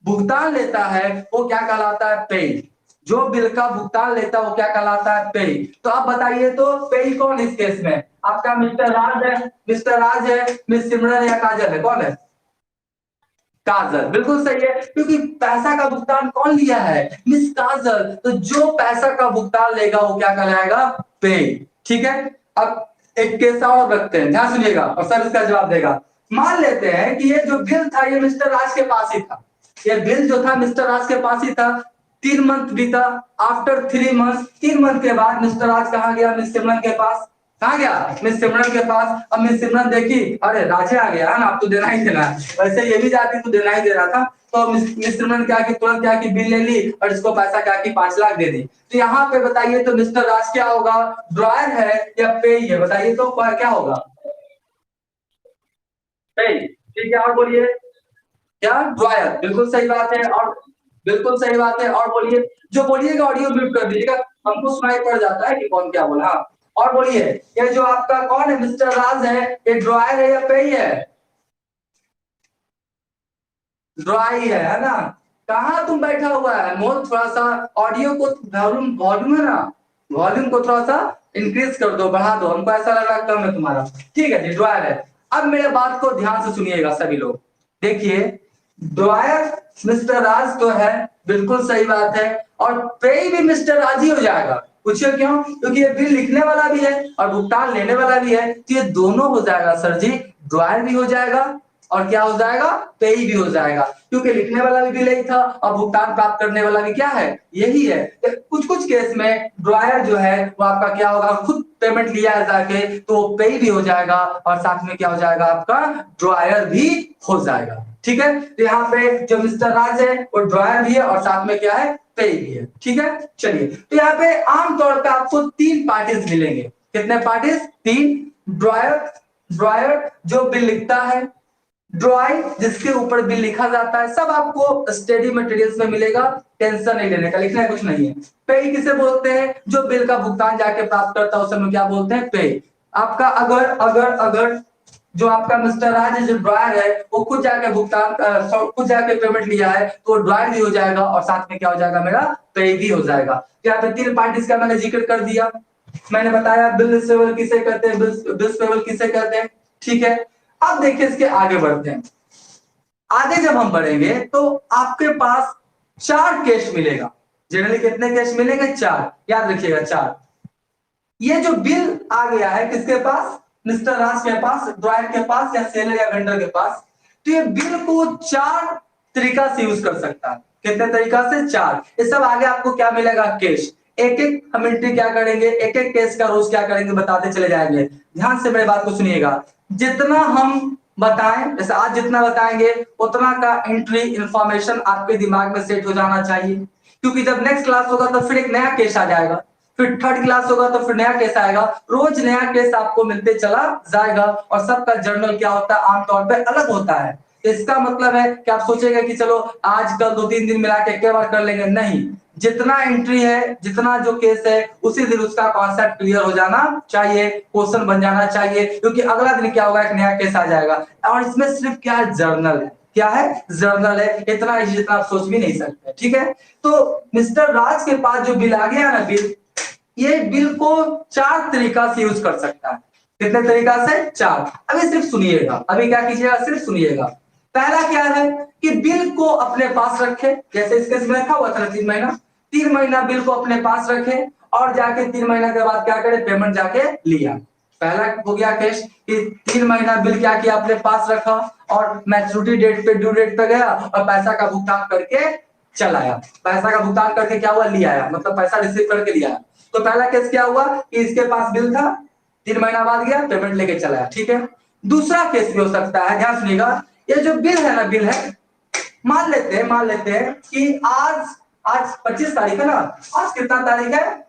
Speaker 1: भुगतान लेता है वो क्या कहलाता है, पे। जो बिल का भुगतान लेता है वो क्या कहलाता है, पे। तो आप बताइए तो पे कौन इस केस में, आपका मिस्टर राज है, मिस्टर राज है, मिस सिमरन या काजल है, कौन है, काजल, बिल्कुल सही है, क्योंकि पैसा का भुगतान कौन लिया है, मिस काजल। तो जो पैसा का भुगतान लेगा वो क्या कहलाएगा, पे, ठीक है। अब एक केस और रखते हैं, ध्यान सुनिएगा और सर इसका जवाब देगा। मान लेते हैं कि ये जो बिल था ये मिस्टर राज के पास ही था, ये बिल जो था मिस्टर राज के पास ही था। 3 मंथ बीता, आफ्टर 3 मंथ, 3 मंथ के बाद मिस्टर राज कहाँ गया, मिस सिमरन के पास, कहा गया, मिस सिमरन के पास। अब मिस सिमरन देखी, अरे राजे आ गया है ना, अब तो देना ही देना है, वैसे ये भी जाती तो देना ही दे रहा था। तो मिस सिमरन क्या की, तुरंत क्या की, बिल ले ली और इसको पैसा क्या की, 5 लाख दे दी। तो यहाँ पे बताइए तो मिस्टर राज क्या होगा, ड्रॉयर है या पे है, बताइए तो क्या होगा, पे, ठीक है। और बोलिए, क्या, ड्रॉयर, बिल्कुल सही बात है। और बिल्कुल सही बात है, और बोलिए, जो बोलिएगा ऑडियो म्यूट कर दीजिएगा, हमको सुनाई पड़ जाता है कि कौन क्या बोला। हाँ, और बोलिए, ये जो आपका कौन है, मिस्टर राज है, ये ड्रॉयर है या पे है, ड्राई है ना। कहाँ तुम बैठा हुआ है मोल, थोड़ा सा ऑडियो को वॉल्यूम, वॉल्यूम है ना, वॉल्यूम को थोड़ा सा इंक्रीज कर दो, बढ़ा दो, हमको ऐसा लग रहा है कम है तुम्हारा, ठीक है जी, ड्रायर है। अब मेरे बात को ध्यान से सुनिएगा सभी लोग, देखिए, ड्रायर मिस्टर राज तो है, बिल्कुल सही बात है, और पे भी मिस्टर राज ही हो जाएगा। पूछिए क्यों, क्योंकि ये बिल लिखने वाला भी है और भुगतान लेने वाला भी है, तो ये दोनों हो जाएगा सर जी, ड्रायर भी हो जाएगा और क्या हो जाएगा, पेई भी हो जाएगा, क्योंकि लिखने वाला भी यही था और भुगतान प्राप्त करने वाला भी क्या है, यही है। तो कुछ कुछ केस में ड्रॉयर जो है वो आपका क्या होगा, खुद पेमेंट लिया है जाके तो पेई भी हो जाएगा और साथ में क्या हो जाएगा, आपका ड्रॉयर भी हो जाएगा। ठीक है, तो यहाँ पे जो मिस्टर राज है वो ड्रॉयर भी है और साथ में क्या है, पेई भी है। ठीक है, चलिए, तो यहाँ पे आमतौर पर आपको 3 पार्टीज मिलेंगे। कितने पार्टीज, 3। ड्रॉयर, ड्रॉयर जो बिल लिखता है, ड्रॉइंग जिसके ऊपर बिल लिखा जाता है, सब आपको स्टडी मटेरियल्स में मिलेगा, टेंशन नहीं लेने का, लिखना है कुछ नहीं है। पे किसे बोलते हैं, जो बिल का भुगतान जाके प्राप्त करता है उसे हम क्या बोलते हैं, पे। आपका अगर अगर अगर जो आपका मिस्टर राज जो ड्रॉयर है वो खुद जाके भुगतान खुद जाके पेमेंट लिया है तो ड्रॉयर भी हो जाएगा और साथ में क्या हो जाएगा, मेरा पे भी हो जाएगा। तो यहाँ पे 3 पार्टीज का मैंने जिक्र कर दिया, मैंने बताया बिल रिसीवेबल किसे कहते हैं, बिल पेबल किसे कहते हैं। ठीक है, अब देखिए इसके आगे बढ़ते हैं। आगे जब हम बढ़ेंगे तो आपके पास 4 केस मिलेगा। जनरली कितने केस मिलेंगे, 4, याद रखिएगा 4। ये जो बिल आ गया है किसके पास, मिस्टर राज के पास, ड्रॉयर के पास या सेलर या वेंडर के पास, तो ये बिल को 4 तरीका से यूज कर सकता है। कितने तरीका से, 4। ये सब आगे आपको क्या मिलेगा, केस। एक एक हम एंट्री क्या करेंगे, एक एक केस का रोज क्या करेंगे बताते चले जाएंगे। ध्यान से मेरी बात को सुनिएगा, जितना हम बताएं, जैसे आज जितना बताएंगे उतना का एंट्री इंफॉर्मेशन आपके दिमाग में सेट हो जाना चाहिए, क्योंकि जब नेक्स्ट क्लास होगा तो फिर एक नया केस आ जाएगा, फिर थर्ड क्लास होगा तो फिर नया केस आएगा, रोज नया केस आपको मिलते चला जाएगा और सबका जर्नल क्या होता है, आमतौर पे अलग होता है। इसका मतलब है कि आप सोचेंगे कि चलो आज कल 2-3 दिन मिला के एक बार कर लेंगे, नहीं, जितना एंट्री है, जितना जो केस है, उसी दिन उसका कॉन्सेप्ट क्लियर हो जाना चाहिए, क्वेश्चन बन जाना चाहिए, क्योंकि अगला दिन क्या होगा, एक नया केस आ जाएगा। और इसमें सिर्फ क्या है, जर्नल है, क्या है, जर्नल है, इतना जितना आप सोच भी नहीं सकते। ठीक है, तो मिस्टर राज के पास जो बिल आ गया ना, बिल, ये बिल को 4 तरीका से यूज कर सकता है। कितने तरीका से, 4। अभी सिर्फ सुनिएगा, अभी क्या कीजिएगा, सिर्फ सुनिएगा। पहला क्या है कि बिल को अपने पास रखे, जैसे इसके इसमें रखा हुआ था 3 महीना, 3 महीना बिल को अपने पास रखे और जाके 3 महीना के बाद क्या करे, पेमेंट जाके लिया। पहला हो गया केस कि 3 महीना बिल क्या किया, अपने पास रखा और मैच्योरिटी डेट पे, ड्यू डेट पे गया और पैसा का भुगतान करके चला आया। पैसा का भुगतान करके क्या हुआ, लिया आया, मतलब पैसा रिसीव करके लिया आया। तो पहला केस क्या हुआ कि इसके पास बिल था, 3 महीना बाद गया, पेमेंट लेके चला आया। ठीक है, दूसरा केस भी हो सकता है, ध्यान सुनिएगा। ये जो बिल है ना, बिल है, मान लेते हैं कि आज आज 25 तारीख है ना, आज कितना तारीख है,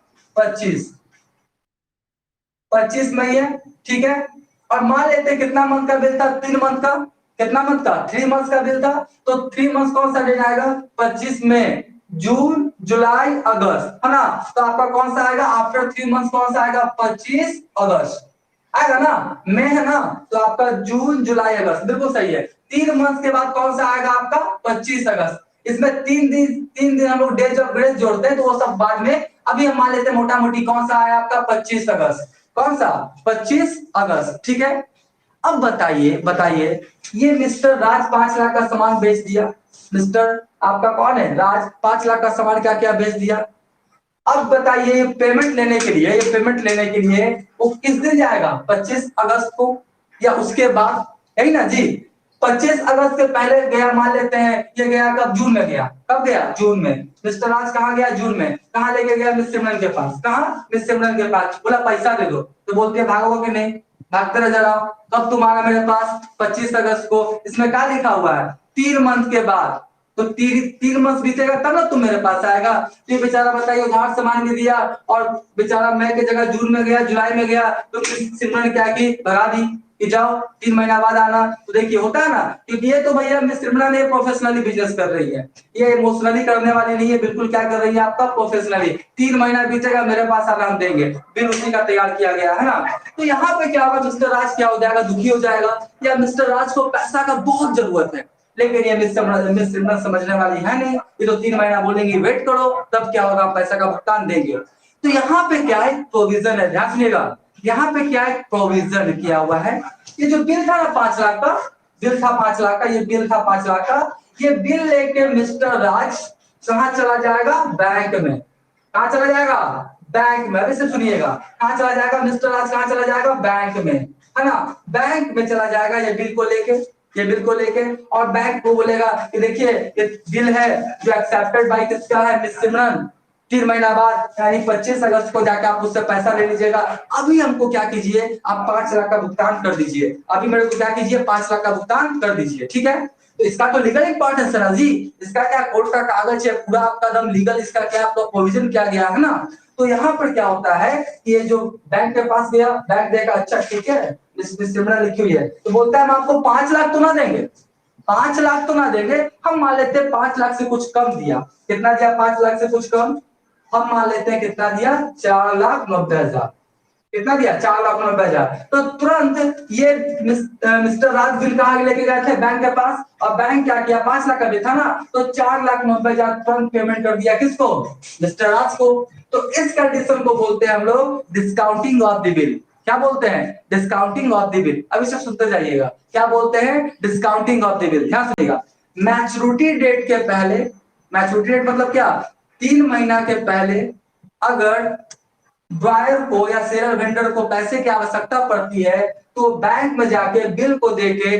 Speaker 1: 25 मई है। ठीक है, और मान लेते हैं कितना मंथ का बिल था, 3 मंथ का, कितना मंथ का, 3 मंथ का बिल था। तो 3 मंथ कौन सा दिन आएगा, 25 में, जून, जुलाई, अगस्त, है ना। तो आपका कौन सा आएगा, आफ्टर 3 मंथ कौन सा आएगा, 25 अगस्त आएगा ना, मई है ना, तो आपका जून, जुलाई, अगस्त, बिल्कुल सही है। 3 मंथ के बाद कौन सा आएगा आपका, 25 अगस्त। इसमें 3 दिन हम लोग डेज ऑफ ग्रेस जोड़ते हैं, तो वो सब बाद में। अभी हम मान लेते हैं मोटा मोटी कौन सा आया आपका, 25 अगस्त, कौन सा, 25 अगस्त। ठीक है, अब बताइए ये मिस्टर राज 5 लाख का सामान बेच दिया, मिस्टर आपका कौन है, राज 5 लाख का सामान क्या क्या बेच दिया। अब बताइए ये पेमेंट लेने के लिए, वो किस दिन जाएगा, 25 अगस्त को या उसके बाद, यही ना जी। 25 अगस्त के पहले गया, मान लेते हैं ये गया कब, जून में गया, कब गया, जून में। मिस्टर राज कहाँ गया, जून में, कहाँ लेके गया, मिस सिमरन के पास, कहाँ, मिस सिमरन के पास, बोला पैसा दे दो, तो बोलते हैं भागोगे कि नहीं, भागते रह जाओ। कब तुम आना मेरे पास, 25 अगस्त को। इसमें क्या लिखा हुआ है, 3 मंथ के बाद, तो 3 मंथ बीतेगा तब ना तुम मेरे पास आएगा। तो ये बेचारा बताइए उधार सामान भी दिया और बेचारा मई की जगह जून में गया, जुलाई में गया, तो सिमरन क्या की, भगा दी कि जाओ 3 महीना बाद आना। तो देखिए होता है ना, क्योंकि ये तो भैया मिस सिमरन ने प्रोफेशनली बिजनेस कर रही है, ये इमोशनली करने वाली नहीं है, बिल्कुल क्या कर रही है आपका, प्रोफेशनली। 3 महीना बीतेगा, मेरे पास आराम देंगे, बिल उसी का तैयार किया गया है ना। तो यहाँ पे क्या होगा, मिस्टर राज क्या हो जाएगा, दुखी हो जाएगा, या मिस्टर राज को पैसा का बहुत जरूरत है, लेकिन ये मिस सिमरन समझने वाली है नहीं, ये तो 3 महीना बोलेंगे वेट करो, तब क्या होगा, पैसा का भुगतान देंगे। तो यहाँ पे क्या है, प्रोविजन है, ध्यान सुनिएगा, यहाँ पे क्या है, प्रोविजन किया हुआ है। ये जो बिल था ना 5 लाख का, बिल था 5 लाख का, ये बिल था 5 लाख का, ये बिल लेके मिस्टर राज कहाँ चला जाएगा, बैंक में। कहाँ चला जाएगा, बैंक में। अभी से सुनिएगा, कहाँ चला जाएगा मिस्टर राज, कहाँ चला जाएगा, बैंक में, है ना, बैंक में चला जाएगा ये बिल को लेके। ये बिल को लेके, और बैंक को बोलेगा कि देखिए ये बिल है जो एक्सेप्टेड बाय किसका है, मिस सिमरन। 3 महीना बाद यानी 25 अगस्त को जाकर आप उससे पैसा ले लीजिएगा। अभी हमको क्या कीजिए, आप 5 लाख का भुगतान कर दीजिए। अभी मेरे को क्या कीजिए, 5 लाख का भुगतान कर दीजिए, ठीक है। तो इसका तो लीगल इंपॉर्टेंस है ना जी, इसका क्या कोर्ट का कागज है पूरा आपका दम लीगल, इसका क्या आपका प्रोविजन किया गया है ना। तो यहाँ पर क्या होता है कि ये जो बैंक के पास गया, बैंक देगा अच्छा ठीक है, इसमें सिमरन लिखी हुई है, तो बोलता है हम आपको 5 लाख तो ना देंगे, 5 लाख तो ना देंगे, हम मान लेते हैं 5 लाख से कुछ कम दिया। कितना दिया, 5 लाख से कुछ कम, हम मान लेते हैं कितना दिया, 4,90,000। कितना दिया, 4,90,000। तो तुरंत ये मिस्टर राज बिल कहाँ लेके गए थे, बैंक के पास, और बैंक क्या किया, 5 लाख का भी था ना, तो 4,90,000 तुरंत पेमेंट कर दिया किसको, मिस्टर राज को। तो इस कंडीशन को बोलते हैं हम लोग डिस्काउंटिंग ऑफ द बिल। क्या बोलते हैं, डिस्काउंटिंग ऑफ द बिल। अभी सब सुनते जाइएगा, क्या बोलते हैं, डिस्काउंटिंग ऑफ द बिल। ध्यान सुनिएगा, मैच्योरिटी डेट के पहले, मैच्योरिटी डेट मतलब क्या, 3 महीना के पहले अगर ड्रायर को या सेलर वेंडर को पैसे की आवश्यकता पड़ती है, तो बैंक में जाके बिल को देके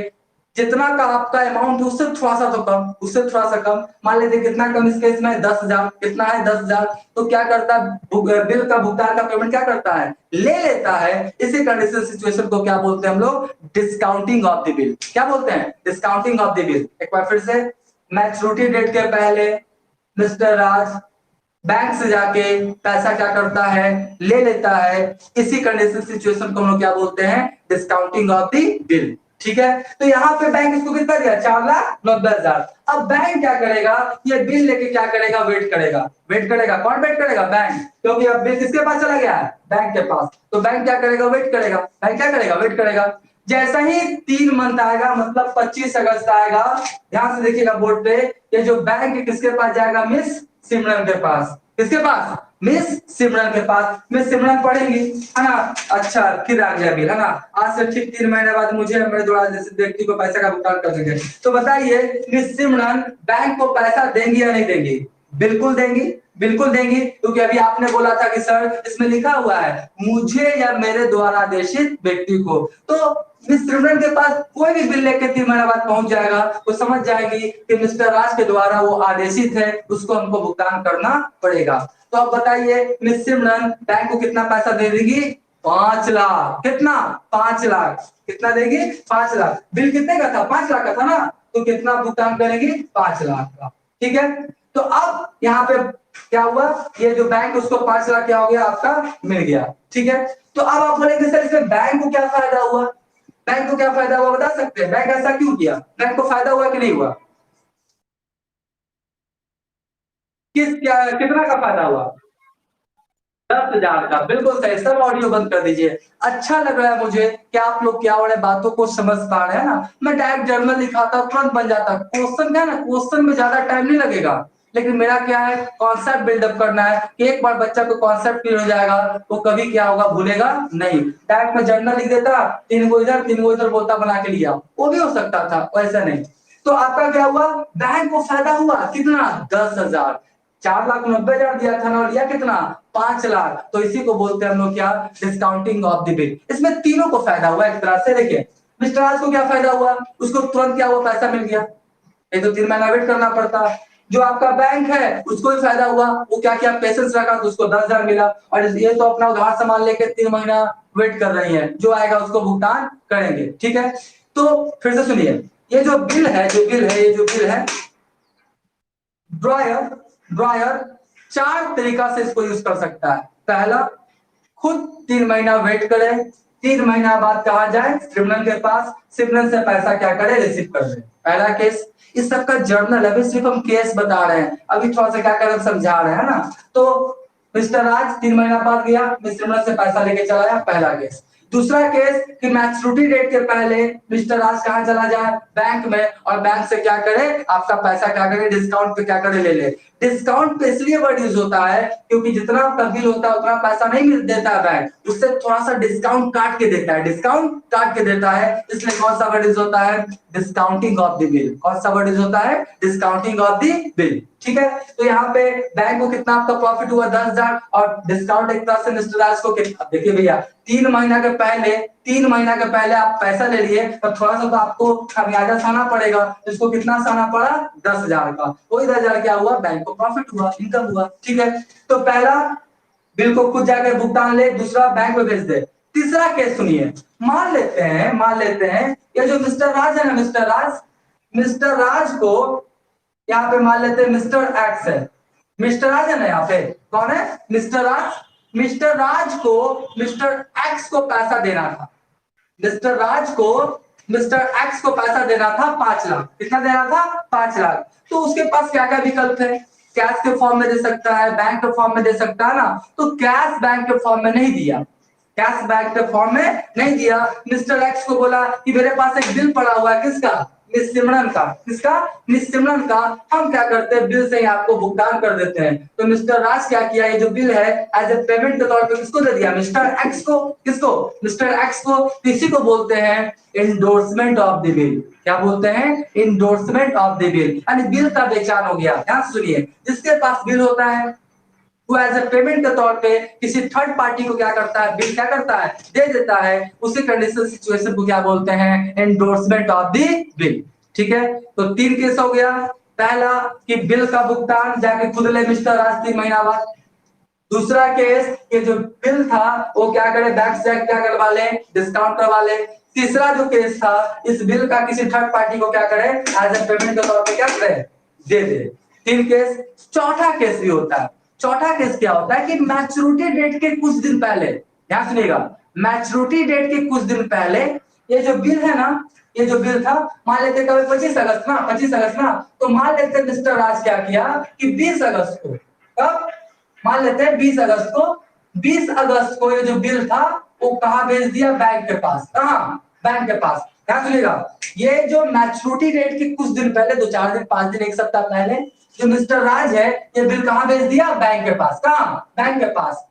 Speaker 1: जितना का आपका अमाउंट है उससे थोड़ा सा तो कम, उससे थोड़ा सा कम, मान लेते कितना कम इस केस में 10,000, कितना है 10,000, तो क्या करता है, बिल का भुगतान का पेमेंट क्या करता है, ले लेता है। इसी कंडीशन सिचुएशन को क्या बोलते हैं हम लोग, डिस्काउंटिंग ऑफ द बिल। क्या बोलते हैं, डिस्काउंटिंग ऑफ द बिल। एक बार फिर से, मैच्योरिटी डेट के पहले मिस्टर राज बैंक से जाके पैसा क्या करता है, ले लेता है। इसी कंडीशन सिचुएशन को हम लोग क्या बोलते हैं, डिस्काउंटिंग ऑफ द बिल, ठीक है। तो यहाँ पे बैंक इसको कितना दिया, 4,90,000। अब बैंक क्या करेगा, ये बिल लेके क्या करेगा, वेट करेगा, वेट करेगा, कौन वेट करेगा, बैंक, क्योंकि अब बिल किसके पास चला गया है, बैंक के पास। तो बैंक क्या करेगा, वेट करेगा, बैंक क्या करेगा, वेट करेगा। जैसा ही 3 मंथ आएगा, मतलब 25 अगस्त आएगा, ध्यान से देखिएगा बोर्ड पे, ये जो बैंक किसके पास जाएगा, मिस सिमरन के पास। किसके पास, मिस सिमरन के पास। मिस सिमरन पढ़ेंगी, है ना, अच्छा फिर आ गया बिल, है ना, आज से ठीक 3 महीने बाद मुझे मेरे द्वारा जैसे व्यक्ति को पैसे का भुगतान कर देंगे। तो बताइए मिस सिमरन बैंक को पैसा देंगी या नहीं देंगी, बिल्कुल देंगी, बिल्कुल देंगी, क्योंकि अभी आपने बोला था कि सर इसमें लिखा हुआ है मुझे या मेरे द्वारा आदेशित व्यक्ति को। तो मिस सिमरन के पास कोई भी बिल लेके 3 महीने बाद पहुंच जाएगा, वो समझ जाएगी कि मिस्टर राज के द्वारा वो आदेशित है, उसको हमको भुगतान करना पड़ेगा। तो अब बताइए मिस सिमरन बैंक को कितना पैसा दे देगी, 5 लाख। कितना, 5 लाख। कितना देगी, 5 लाख। बिल कितने का था, 5 लाख का था ना, तो कितना भुगतान करेगी, 5 लाख का, ठीक है। तो अब यहाँ पे क्या हुआ, ये जो बैंक उसको 5 लाख क्या हो गया, आपका मिल गया, ठीक है। तो अब आप बोलेंगे सर इसमें बैंक को क्या फायदा हुआ, बैंक को क्या फायदा हुआ बता सकते हैं, बैंक ऐसा क्यों किया, बैंक को फायदा हुआ कि नहीं हुआ, कितना का फायदा हुआ, 10,000 का। बिल्कुल सही, सब ऑडियो बंद कर दीजिए। अच्छा लग रहा है मुझे कि आप लोग क्या हो रहे बातों को समझ पा रहे हैं ना। मैं डायरेक्ट जर्नल लिखाता तुरंत बन जाता, क्वेश्चन क्या है ना, क्वेश्चन में ज्यादा टाइम नहीं लगेगा, लेकिन मेरा क्या है, कॉन्सेप्ट बिल्डअप करना है कि एक बार बच्चा को कॉन्सेप्ट क्लियर हो जाएगा, वो कभी क्या होगा, भूलेगा नहीं। डायरेक्ट में जर्नल लिख देता, 3 को इधर 3 को इधर बोलता बना के लिया, वो भी हो सकता था, वैसा नहीं। तो आपका क्या हुआ, बैंक को फायदा हुआ कितना, 10,000। 4,90,000 दिया था ना, लिया कितना, 5 लाख। तो इसी को बोलते हैं हम लोग क्या, डिस्काउंटिंग ऑफ द बिल। इसमें तीनों को फायदा हुआ एक तरह से। देखिए मिस्टर राज को क्या फायदा हुआ, उसको तुरंत क्या हुआ, पैसा मिल गया, ये तो 3 महीना वेट करना पड़ता। जो आपका बैंक है उसको भी फायदा हुआ, वो क्या किया, पेशेंस रखा तो उसको 10,000 मिला। और ये तो अपना उधार सामान लेके 3 महीना वेट कर रही है, जो आएगा उसको भुगतान करेंगे, ठीक है। तो फिर से सुनिए, ये जो बिल है, ये जो बिल है, ड्रॉयर, ड्रॉयर 4 तरीका से इसको यूज कर सकता है। पहला, खुद 3 महीना वेट करे, 3 महीना बाद कहा जाए सिमरन के पास, सिमरन से पैसा क्या करे, रिसीव कर ले। पहला केस, इस सबका जर्नल अभी सिर्फ हम केस बता रहे हैं, अभी थोड़ा सा क्या कर समझा रहे हैं ना। तो मिस्टर राज 3 महीना बाद गया, मिस्टर सिमरन से पैसा लेके चला आया, पहला केस। दूसरा केस कि मैच्योरिटी डेट के पहले मिस्टर राज कहां चला जाए, बैंक में, और बैंक से क्या करे, आपका पैसा क्या करे, डिस्काउंट पे क्या करे, ले ले। डिस्काउंट पे इसलिए वर्ड यूज होता है क्योंकि जितना आपका बिल होता है उतना पैसा नहीं मिल देता है बैंक, उससे थोड़ा सा डिस्काउंट काट के देता है, डिस्काउंट काट के देता है, इसलिए कौन सा वर्ड यूज होता है, डिस्काउंटिंग ऑफ द बिल। कौन सा वर्ड यूज होता है, डिस्काउंटिंग ऑफ द बिल, ठीक है। तो यहाँ पे बैंक को कितना आपका प्रॉफिट हुआ, 10,000, और डिस्काउंट एक तरह से मिस्टर राज को कितना, देखिए भैया 3 महीना के पहले 3 महीना के पहले आप पैसा ले लिए तो थोड़ा सा तो आपको खमियाजा सहना पड़ेगा। इसको कितना सहना पड़ा? 10,000 का। वही 10,000 क्या हुआ? बैंक को प्रॉफिट हुआ, इनकम हुआ। ठीक है, तो पहला बिल को खुद जाकर भुगतान ले, दूसरा बैंक में भेज दे। तीसरा केस सुनिए, मान लेते हैं ये जो मिस्टर राज है ना, मिस्टर राज को यहाँ पे मान लेते हैं मिस्टर एक्स है। मिस्टर राज है ना, यहाँ पे कौन है? मिस्टर राज। मिस्टर राज को मिस्टर एक्स को पैसा देना था। मिस्टर राज को मिस्टर एक्स को पैसा देना था 5 लाख। कितना देना था? 5 लाख। तो उसके पास क्या क्या विकल्प है? कैश के फॉर्म में दे सकता है, बैंक के फॉर्म में दे सकता है ना। तो कैश बैंक के फॉर्म में नहीं दिया, कैश बैंक के फॉर्म में नहीं दिया। मिस्टर एक्स को बोला कि मेरे पास एक बिल पड़ा हुआ है, किसका? मिस सिमरन का। किसका? मिस सिमरन का। हम क्या करते हैं, बिल से ही आपको भुगतान कर देते हैं। तो मिस्टर राज क्या किया, ये जो बिल है एज ए पेमेंट के तौर पे किसको दे दिया? मिस्टर एक्स को। किसको? मिस्टर एक्स को। इसी को बोलते हैं इंडोर्समेंट ऑफ द बिल। क्या बोलते हैं? इंडोर्समेंट ऑफ द बिल, यानी बिल का बेचान हो गया। ध्यान से सुनिए, जिसके पास बिल होता है वो एज ए पेमेंट के तौर पे किसी थर्ड पार्टी को क्या करता है? बिल क्या करता है? दे देता है। उसी कंडीशन सिचुएशन को क्या बोलते हैं? Endorsement of the bill. ठीक है, तो 3 केस हो गया। पहला कि बिल का भुगतान जाके खुद ले मिस्टर राज 3 महीना बाद। दूसरा केस, ये जो बिल था वो क्या करे? बैंक से क्या करवा ले? डिस्काउंट करवा ले। तीसरा जो केस था, इस बिल का किसी थर्ड पार्टी को क्या करे? एज ए पेमेंट के तौर पे क्या करे? दे दे। 3 केस। चौथा केस भी होता है। चौथा केस क्या होता है कि मैच्योरिटी डेट के कुछ दिन पहले, ध्यान सुनिएगा, मैच्योरिटी डेट के कुछ दिन पहले ये जो बिल है ना, ये जो बिल था, मान लेते कभी 25 अगस्त ना, 25 अगस्त ना, तो मान लेते मिस्टर राज क्या किया कि 20 अगस्त को, कब? मान लेते हैं 20 अगस्त को। 20 अगस्त को ये जो बिल था वो कहा भेज दिया? बैंक के पास। कहा? बैंक के पास। ध्यान सुनिएगा, ये जो मैच्योरिटी डेट के कुछ दिन पहले, 2-4 दिन, 5 दिन, 1 सप्ताह पहले जो मिस्टर राज है ये बिल कहां भेज दिया? बैंक के पास। कहां? बैंक के पास।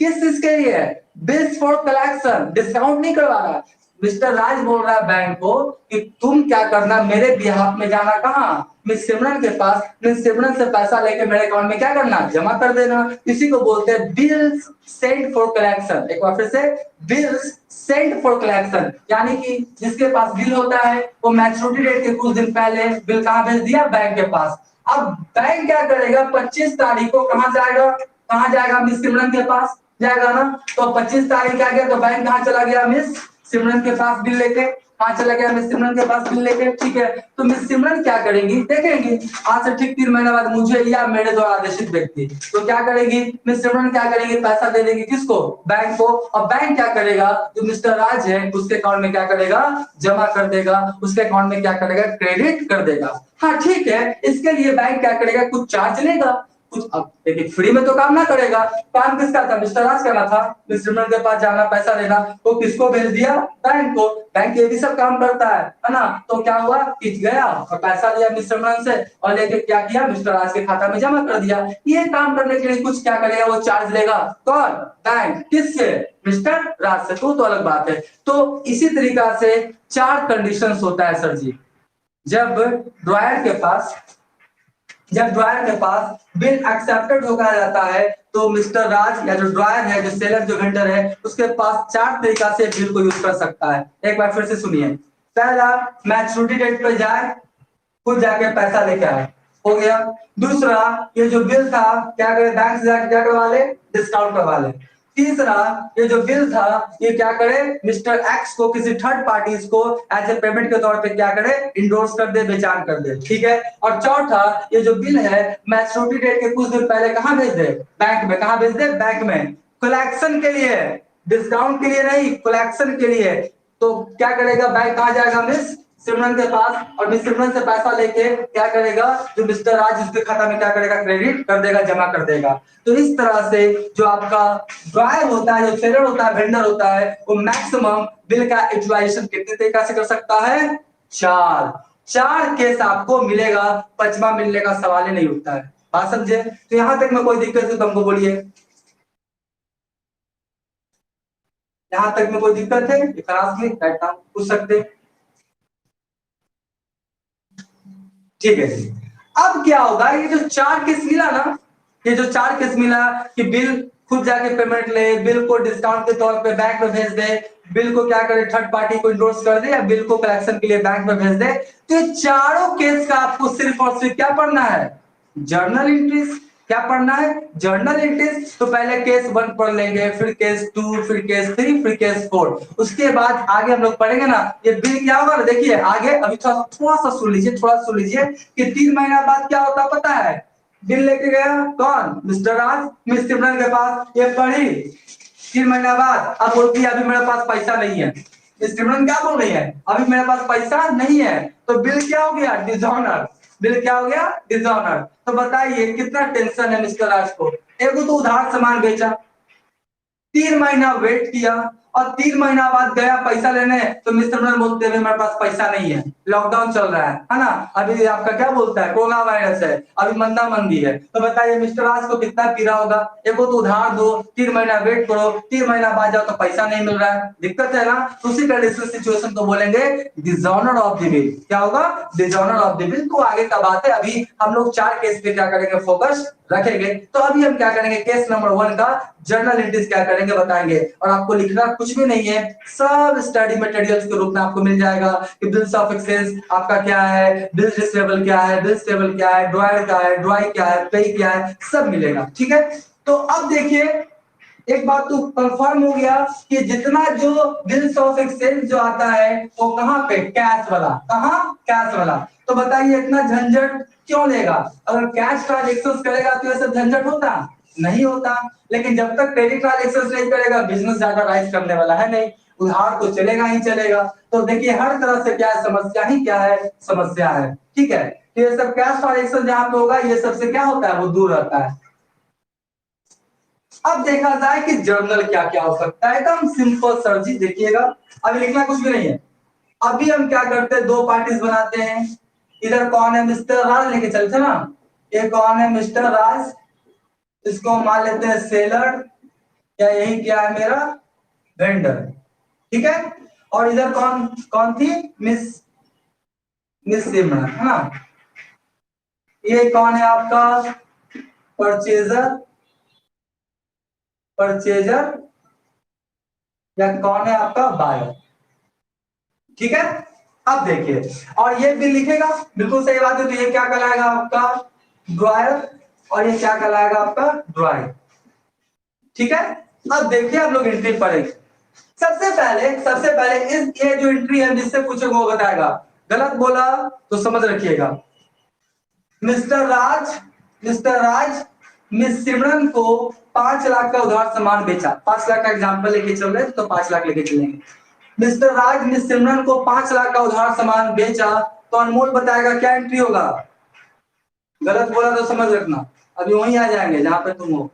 Speaker 1: किस चीज के लिए? Bills for collection. डिस्काउंट नहीं करवा रहा। मिस्टर राज बोल रहा है बैंक को कि तुम क्या करना, मेरे बिहाफ में जाना कहां? मिस सिमरन के पास। मिस सिमरन से पैसा लेके मेरे अकाउंट में क्या करना? जमा कर देना। इसी को बोलते हैं बिल्स सेंट फॉर कलेक्शन। एक बार फिर से, बिल्स सेंट फॉर कलेक्शन, यानी कि जिसके पास बिल होता है वो मैच्योरिटी डेट के कुछ दिन पहले बिल कहां भेज दिया? बैंक के पास। अब बैंक क्या करेगा? 25 तारीख को कहां जाएगा? कहां जाएगा? मिस सिमरन के पास जाएगा ना। तो 25 तारीख आ गया तो बैंक कहां चला गया? मिस सिमरन के पास बिल लेके। कहां चला गया? मिस सिमरन के पास बिल लेके। ठीक है, तो मिस सिमरन क्या करेंगी? देखेंगी आज से ठीक 3 महीने बाद मुझे या मेरे द्वारा आदेशित व्यक्ति, तो क्या करेगी? मिस सिमरन क्या करेंगी? पैसा दे देंगी। किसको? बैंक को। और बैंक क्या करेगा? जो मिस्टर राज है उसके अकाउंट में क्या करेगा? जमा कर देगा। उसके अकाउंट में क्या करेगा? क्रेडिट कर देगा। हाँ ठीक है, इसके लिए बैंक क्या करेगा? कुछ चार्ज लेगा कुछ। अब देखिए, फ्री में तो काम ना करेगा। काम किसका था? मिस्टर राज करना था। मिस्टर सिमरन के पास जाना, पैसा लेना, तो किसको भेज दिया? बैंक को। बैंक ये भी सब काम करता है ना। तो क्या हुआ कि गया और पैसा लिया मिस्टर सिमरन से और लेके क्या किया? मिस्टर राज के खाता में जमा कर दिया। ये काम करने के लिए कुछ क्या करेगा? वो चार्ज लेगा। कौन? बैंक। किससे? मिस्टर राज से। तो अलग बात है। तो इसी तरीका से 4 कंडीशंस होता है सर जी। जब ड्रॉयर के पास बिल एक्सेप्टेड हो गया जाता है तो मिस्टर राज या जो ड्रॉयर है, जो सेलर, जो वेंडर है, उसके पास 4 तरीका से बिल को यूज कर सकता है। एक बार फिर से सुनिए। पहला, मैच्योरिटी डेट पे जाए, खुद जाके पैसा लेके आए, हो गया। दूसरा, ये जो बिल था क्या करे? बैंक से जाके क्या करवा ले? डिस्काउंट करवा ले। तीसरा, ये जो बिल था ये क्या करे? मिस्टर एक्स को, किसी थर्ड पार्टी को एज ए पेमेंट के तौर पे क्या करे? इंडोर्स कर दे, बेचान कर दे। ठीक है। और चौथा, ये जो बिल है मैच्योरिटी डेट के कुछ दिन पहले कहां भेज दे? बैंक में। कहां भेज दे? बैंक में। कलेक्शन के लिए, डिस्काउंट के लिए नहीं, कलेक्शन के लिए। तो क्या करेगा? बैंक कहां जाएगा? मिस सिमरन के पास, और मिस सिमरन से पैसा लेके क्या करेगा? जो मिस्टर राज उसके खाता में क्या करेगा? क्रेडिट कर देगा, जमा कर देगा। तो इस तरह से जो आपका ड्रायर होता है, जो सेलर होता है, वेंडर होता है, वो मैक्सिमम बिल का यूटिलाइजेशन कितने तरीका से कर सकता है? 4 केस आपको मिलेगा। 5वां मिलने का सवाल ही नहीं उठता है। बात समझे? तो यहां तक में कोई दिक्कत है तो हमको बोलिए। यहां तक में कोई दिक्कत है? क्लास में पूछ सकते हैं। ठीक है जी। अब क्या होगा? ये जो 4 केस मिला ना, ये जो 4 केस मिला कि बिल खुद जाके पेमेंट ले, बिल को डिस्काउंट के तौर पे बैंक में भेज दे, बिल को क्या करे थर्ड पार्टी को इंडोर्स कर दे, या बिल को कलेक्शन के लिए बैंक में भेज दे। तो ये चारों केस का आपको सिर्फ और सिर्फ क्या पढ़ना है, जर्नल एंट्रीज। क्या पढ़ना है, जर्नल एंट्रीज। तो पहले केस 1 पढ़ लेंगे, फिर केस 2, फिर केस 3, फिर केस 4। उसके बाद आगे हम लोग पढ़ेंगे ना, ये बिल क्या होगा। देखिए आगे अभी थोड़ा सा सुन लीजिए, थोड़ा सुन लीजिए कि 3 महीना बाद क्या होता पता है। बिल लेके गया कौन, मिस्टर राज मिस सिमरन के पास, ये पढ़ी। 3 महीना बाद अब बोलती है अभी मेरे पास पैसा नहीं है। मिस सिमरन क्या बोल रही है, अभी मेरे पास पैसा नहीं है। तो बिल क्या हो गया, डिसऑनर। बिल क्या हो गया, डिसऑनर। तो बताइए कितना टेंशन है मिस्टर राज को। एक तो उधार सामान बेचा, 3 महीना वेट किया, और 3 महीना बाद गया पैसा लेने, तो मिस्टर सिमरन बोलते हैं मेरे पास पैसा नहीं है, लॉकडाउन चल रहा है ना, अभी आपका क्या बोलता है कोरोना वायरस है, अभी मंदा मंदी है। तो बताइए मिस्टर राज को कितना पीड़ा होगा। एक तो उधार दो, 3 महीना वेट करो, 3 महीना बाद जाओ तो पैसा नहीं मिल रहा है, दिक्कत है ना। तो उसी कंडीशन सिचुएशन को बोलेंगे डिसऑनर ऑफ द बिल। क्या होगा, डिसऑनर ऑफ द बिल। तो आगे का बात है, अभी हम लोग 4 केस पे क्या करेंगे, फोकस रखेंगे। तो अभी हम क्या करेंगे, केस नंबर 1 का जर्नल एंट्रीज क्या करेंगे बताएंगे। और आपको लिखना कुछ भी नहीं है, सब स्टडी मटेरियल्स के रूप में आपको मिल जाएगा कि बिल्स ऑफ एक्सचेंज आपका क्या है, बिल्स रिसीवेबल क्या है, बिल्स पेबल क्या है, ड्रॉयर क्या है, ड्रॉई क्या है, पे क्या है, सब मिलेगा। ठीक है, तो अब देखिए एक बात तो कंफर्म हो गया कि जितना जो बिल्स ऑफ एक्सचेंज जो आता है वो कहां पे, कैश वाला। कहां, कैश वाला। तो बताइए इतना झंझट क्यों लेगा। अगर कैश ट्रांजेक्शन करेगा तो ये सब झंझट होता नहीं होता। लेकिन जब तक क्रेडिट ट्रांजेक्शन नहीं करेगा, बिजनेस ज्यादा राइज करने वाला है नहीं, उधार तो चलेगा ही चलेगा। तो देखिए हर तरह से क्या है, समस्या ही क्या है, समस्या है। ठीक है, तो ये सब कैश ट्रांजेक्शन जहां पे होगा ये सबसे क्या होता है, वो दूर रहता है। अब देखा जाए कि जर्नल क्या क्या हो सकता है, एकदम सिंपल सर जी। देखिएगा अभी लिखना कुछ भी नहीं है। अभी हम क्या करते हैं, 2 पार्टीज बनाते हैं। इधर कौन है, मिस्टर राज लेके चलते ना। ये कौन है, मिस्टर राज, इसको मान लेते हैं सेलर, या यही क्या है मेरा, वेंडर। ठीक है, और इधर कौन कौन थी, मिस मिस सिमरन है ना। ये कौन है आपका, परचेजर, परचेजर, या कौन है आपका, बायर। ठीक है, अब देखिए, और ये बिल लिखेगा, बिल्कुल सही बात है। तो ये क्या कहलाएगा आपका, ड्रॉयर, और ये क्या कहलाएगा आपका, ड्रॉइंग। ठीक है, अब देखिए आप लोग एंट्री पढ़ेंगे। सबसे पहले इस ये जो एंट्री है जिससे पूछेगा वो बताएगा। गलत बोला तो समझ रखिएगा। मिस्टर राज, मिस्टर राज मिस सिमरन को 5 लाख का उधार सामान बेचा। 5 लाख का एग्जांपल लेके चल रहे तो 5 लाख लेके चलेंगे। मिस्टर राज मिस सिमरन को 5 लाख का उधार सामान बेचा, तो अनमोल बताएगा क्या एंट्री होगा। गलत बोला तो समझ रखना, अभी वहीं आ जाएंगे जहां पे तुम हो।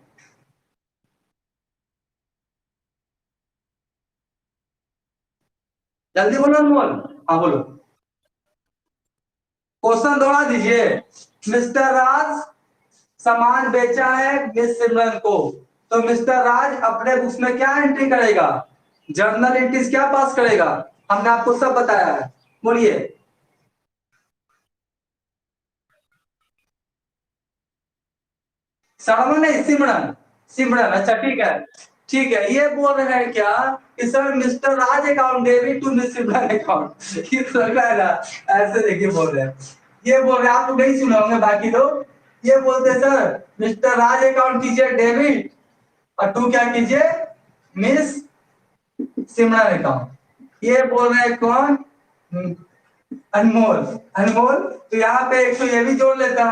Speaker 1: जल्दी बोलो अनमोल, हाँ बोलो। क्वेश्चन दोहरा दीजिए। मिस्टर राज सामान बेचा है मिस सिमरन को, तो मिस्टर राज अपने बुक्स में क्या एंट्री करेगा, जर्नल एंट्रीज क्या पास करेगा। हमने आपको सब बताया है, बोलिए। सरवण नहीं, सिमरन, सिमरन, अच्छा ठीक है। ठीक है, ये बोल रहे हैं क्या कि sir mister Raj account debit to miss Simran account, ये सर का है ना, ऐसे देखिए बोल रहे हैं। ये बोल रहे हैं, आप लोग नहीं सुने होंगे बाकी लोग। ये बोलते हैं सर मिस्टर राज अकाउंट कीजिए डेबिट, और तू क्या कीजिए, मिस सिमरन अकाउंट। ये बोल रहे हैं कौन, अनमोल। अनमोल तो यहाँ पे एक तो ये भी जोड़ लेता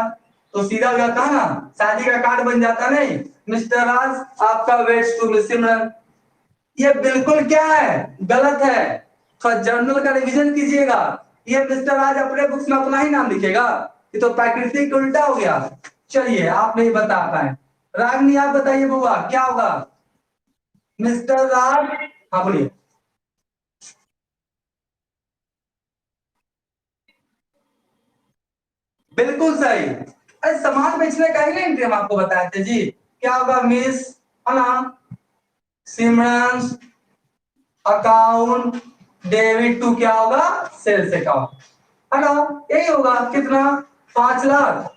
Speaker 1: तो सीधा हो जाता ना, शादी का कार्ड बन जाता नहीं, मिस्टर राज आपका वेट्स टू मिस सिमरन। ये बिल्कुल क्या है, गलत है। थोड़ा जर्नल का रिवीजन कीजिएगा। ये मिस्टर राज अपने बुक्स में अपना ही नाम लिखेगा, ये तो प्राकृतिक उल्टा हो गया। चलिए आप नहीं बता पाए, रागनी आप बताइए बुआ क्या होगा, मिस्टर राज, हाँ बोलिए। बिल्कुल सही। अरे सामान बेचने का ही ना एंट्री हम आपको बताए थे जी। क्या होगा, मिस है ना सिमरन अकाउंट डेबिट टू क्या होगा, सेल्स अकाउंट, है ना। यही होगा कितना, 5 लाख,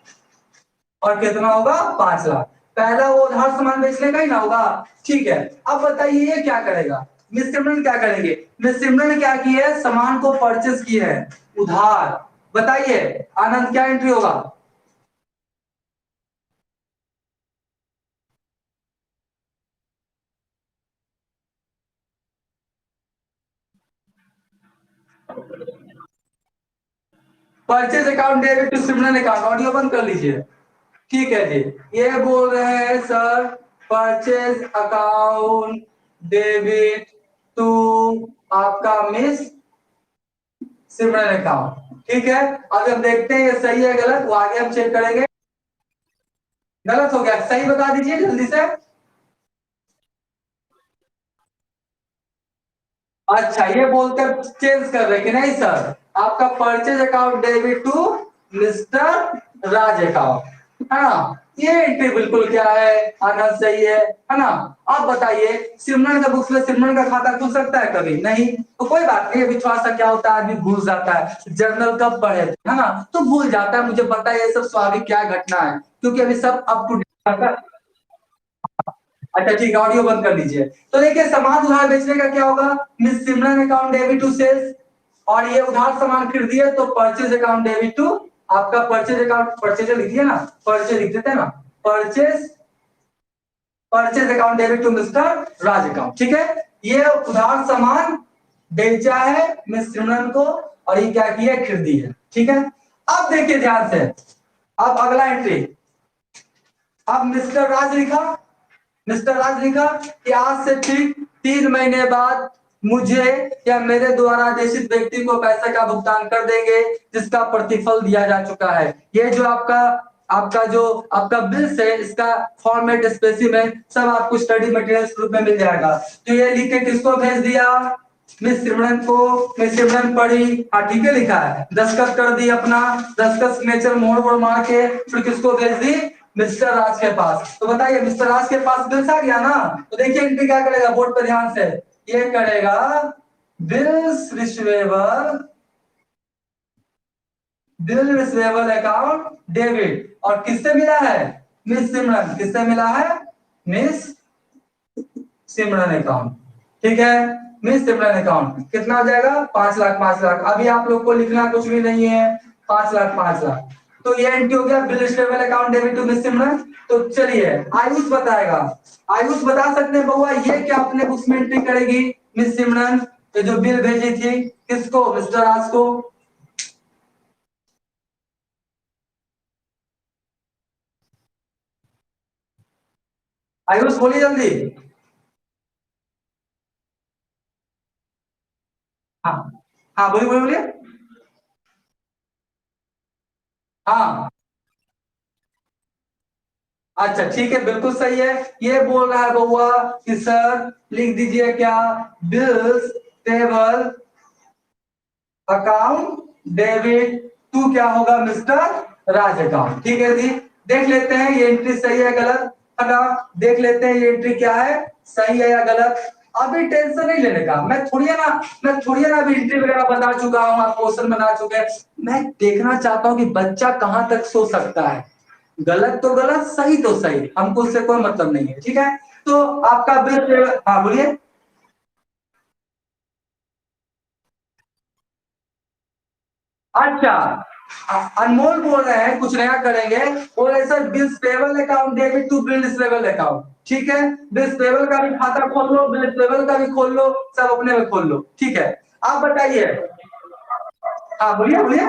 Speaker 1: और कितना होगा, 5 लाख। पहला वो उधार सामान बेचने का ही ना होगा। ठीक है, अब बताइए ये क्या करेगा, मिस सिमरन क्या करेंगे, मिस सिमरन ने क्या की है, सामान को परचेज की है उधार। बताइए आनंद क्या एंट्री होगा। Purchase account debit to Simran account, audio बंद कर लीजिए। ठीक है जी, ये बोल रहे हैं sir purchase account debit to आपका मिस सिमरन अकाउंट। ठीक है, अब हम देखते हैं ये सही है गलत, वो आगे हम चेक करेंगे। गलत हो गया, सही बता दीजिए जल्दी से। अच्छा, ये बोलकर चेंज कर रहे कि नहीं सर, आपका purchase account debit to mister Raj account, है ना। ये एंट्री बिल्कुल क्या है, आना सही है ना। आप बताइए सिमरन का बुक्स में सिमरन का खाता खुल सकता है कभी नहीं, तो कोई बात नहीं, अभी थोड़ा सा क्या होता है आदमी भूल जाता है, जर्नल कब पढ़े थे, है ना, तो भूल जाता है। मुझे पता है ये सब स्वाभाविक क्या घटना है, क्योंकि अभी सब अप टू डेट। अच्छा ठीक है, ऑडियो बंद कर लीजिए। तो देखिए सामान उधार बेचने का क्या होगा, miss Simran account debit to sales, और ये उधार सामान खरीदिए तो परचेज अकाउंट डेबिट टू आपका परचेज अकाउंट, परचेज लिख दिया ना, परचेज लिख देते हैं ना, purchase, purchase account debit to mister Raj account. ठीक है, ये उधार सामान बेचा है मिस सिमरन को, और ये क्या किया, खरीदी है। ठीक है, अब देखिए ध्यान से, अब अगला एंट्री, अब मिस्टर राज लिखा, मिस्टर राज लिखा कि आज से ठीक 3 महीने बाद मुझे या मेरे द्वारा आदेशित व्यक्ति को पैसे का भुगतान कर देंगे, जिसका प्रतिफल दिया जा चुका है। ये जो आपका आपका जो आपका बिल्स है, इसका फॉर्मेट स्पेसिमेन सब आपको स्टडी मटेरियल रूप में मिल जाएगा। तो ये लिख के किसको भेज दिया, मिस सिमरन को, मिस सिमरन पढ़ी, हाँ ठीक है लिखा है, दस्तखत कर दी अपना, दस्तखत सिग्नेचर मोड़ मोड़ मार के फिर किसको भेज दी, मिस्टर राज के पास। तो बताइए मिस्टर राज के पास बिल्स आ गया ना, तो देखिए एंट्री क्या करेगा, बोर्ड पे ध्यान से, ये करेगा bills receivable, bill receivable account debit, और किससे मिला है, मिस सिमरन, किससे मिला है, मिस सिमरन अकाउंट। ठीक है, मिस सिमरन अकाउंट कितना हो जाएगा, 5 लाख, 5 लाख, अभी आप लोग को लिखना कुछ भी नहीं है, 5 लाख, 5 लाख। तो ये एंट्री हो गया bill receivable account debit to miss Simran. तो चलिए आयुष बताएगा, आयुष बता सकते हैं बउआ ये क्या अपने बुक्स में एंट्री करेगी, मिस सिमरन ये जो बिल भेजी थी किसको, मिस्टर राज को। आयुष बोलिए जल्दी। हाँ हाँ, बोलिए बोलिए बोलिए। हाँ अच्छा ठीक है, बिल्कुल सही है। ये बोल रहा है बउआ कि सर लिख दीजिए क्या, bills payable account debit to क्या होगा, मिस्टर राज अकाउंट। ठीक है जी, देख लेते हैं ये एंट्री सही है गलत, है ना, देख लेते हैं ये एंट्री क्या है, सही है या गलत। अभी टेंशन नहीं लेने का, मैं थोड़ी ना अभी एंट्री वगैरह बता चुका हूँ, आप क्वेश्चन बना चुके हैं। मैं देखना चाहता हूँ कि बच्चा कहां तक सोच सकता है, गलत तो गलत, सही तो सही, हमको उससे कोई मतलब नहीं है। ठीक है, तो आपका बिल, हाँ बोलिए। अच्छा, अनमोल बोल रहे हैं कुछ नया करेंगे, बोल रहे sir bills payable account debit to bills payable account. ठीक है, बिल्स पेबल का भी खाता खोल लो, बिल्स पेबल का भी खोल लो, सब अपने में खोल लो। ठीक है, आप बताइए। हाँ बोलिए बोलिए।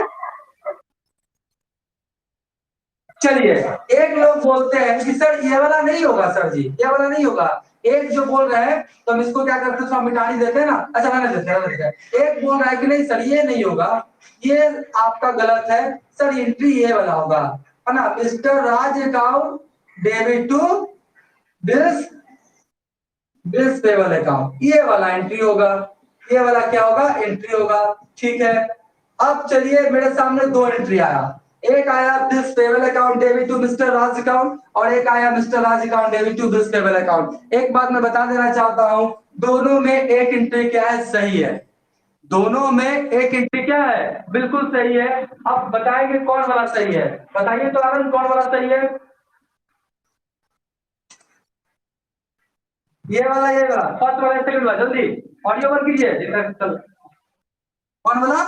Speaker 1: चलिए, एक लोग बोलते हैं कि सर ये वाला नहीं होगा, सर जी ये वाला नहीं होगा। एक जो बोल रहे हैं तो हम इसको क्या करते हैं, थोड़ा मिटानी देते हैं ना, अच्छा रहने देते हैं, रहने देते हैं। एक बोल रहा है कि नहीं सर ये नहीं होगा, ये आपका गलत है, सर एंट्री ये वाला होगा, है ना, mister Raj account debit to bills, bills payable account, ये वाला एंट्री होगा, ये वाला क्या होगा, एंट्री होगा। ठीक है, अब चलिए मेरे सामने दो एंट्री आया, एक आया bills payable account debit to mister Raj account, और एक आया mister Raj account debit to bills payable account. एक बात मैं बता देना चाहता हूं, दोनों में एक एंट्री क्या है, सही है, दोनों में एक एंट्री क्या है, बिल्कुल सही है। अब बताएंगे कौन वाला सही है, बताइए तो आनंद कौन वाला सही है। ये वाला फर्स्ट वाला सेकंड वाला, जल्दी ऑडियो बंद कीजिए। चलो, कौन वाला?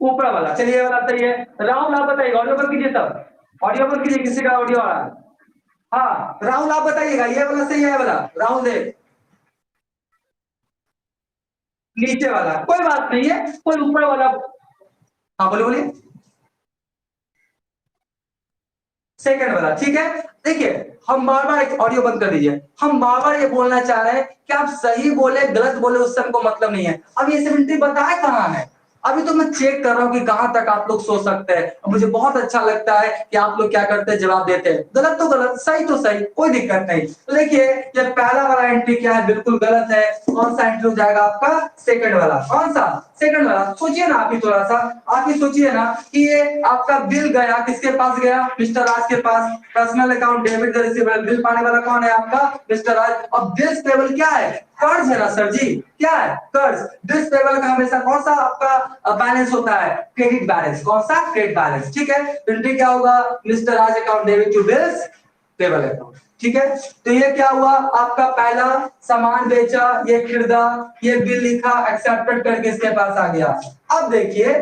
Speaker 1: ऊपर वाला, चलिए ये वाला सही है। राहुल आप बताइए, ऑडियो बंद कीजिए सब, ऑडियो बंद कीजिए, किसी का ऑडियो आ रहा है। हाँ राहुल आप बताइएगा, ये वाला सही है, ये वाला राहुल देव। नीचे वाला कोई बात नहीं है, कोई ऊपर वाला। हाँ बोलिए बोलिए। सेकंड वाला ठीक है। देखिए हम बार बार, ऑडियो बंद कर दीजिए, हम बार बार ये बोलना चाह रहे हैं कि आप सही बोले गलत बोले उससे हमको मतलब नहीं है। अब ये 70 बताया कहाँ है? अभी तो मैं चेक कर रहा हूँ कि कहां तक आप लोग सोच सकते हैं। मुझे बहुत अच्छा लगता है कि आप लोग क्या करते हैं, जवाब देते हैं। गलत तो गलत, सही तो सही, कोई दिक्कत नहीं। तो देखिए ये पहला वाला एंट्री क्या है, बिल्कुल गलत है। कौन सा एंट्री हो जाएगा आपका? सेकंड वाला। कौन सा? सेकंड वाला। सोचिए ना आप ही, थोड़ा सा आप ही सोचिए ना कि ये आपका बिल गया किसके पास गया? मिस्टर राज के पास। Personal account debit receivable, bill पाने वाला कौन है आपका? मिस्टर राज। अब बिल्स पेबल क्या है? कर्ज है ना सर जी, क्या है? कर्ज। बिल्स पेबल का हमेशा कौन सा आपका बैलेंस होता है? Credit balance. कौन सा? Credit balance. ठीक है, एंट्री क्या होगा? Mister Raj account debit to bills payable account. ठीक है, तो ये क्या हुआ आपका? पहला सामान बेचा, ये खरीदा, ये बिल लिखा, एक्सेप्टेड करके इसके पास आ गया। अब देखिए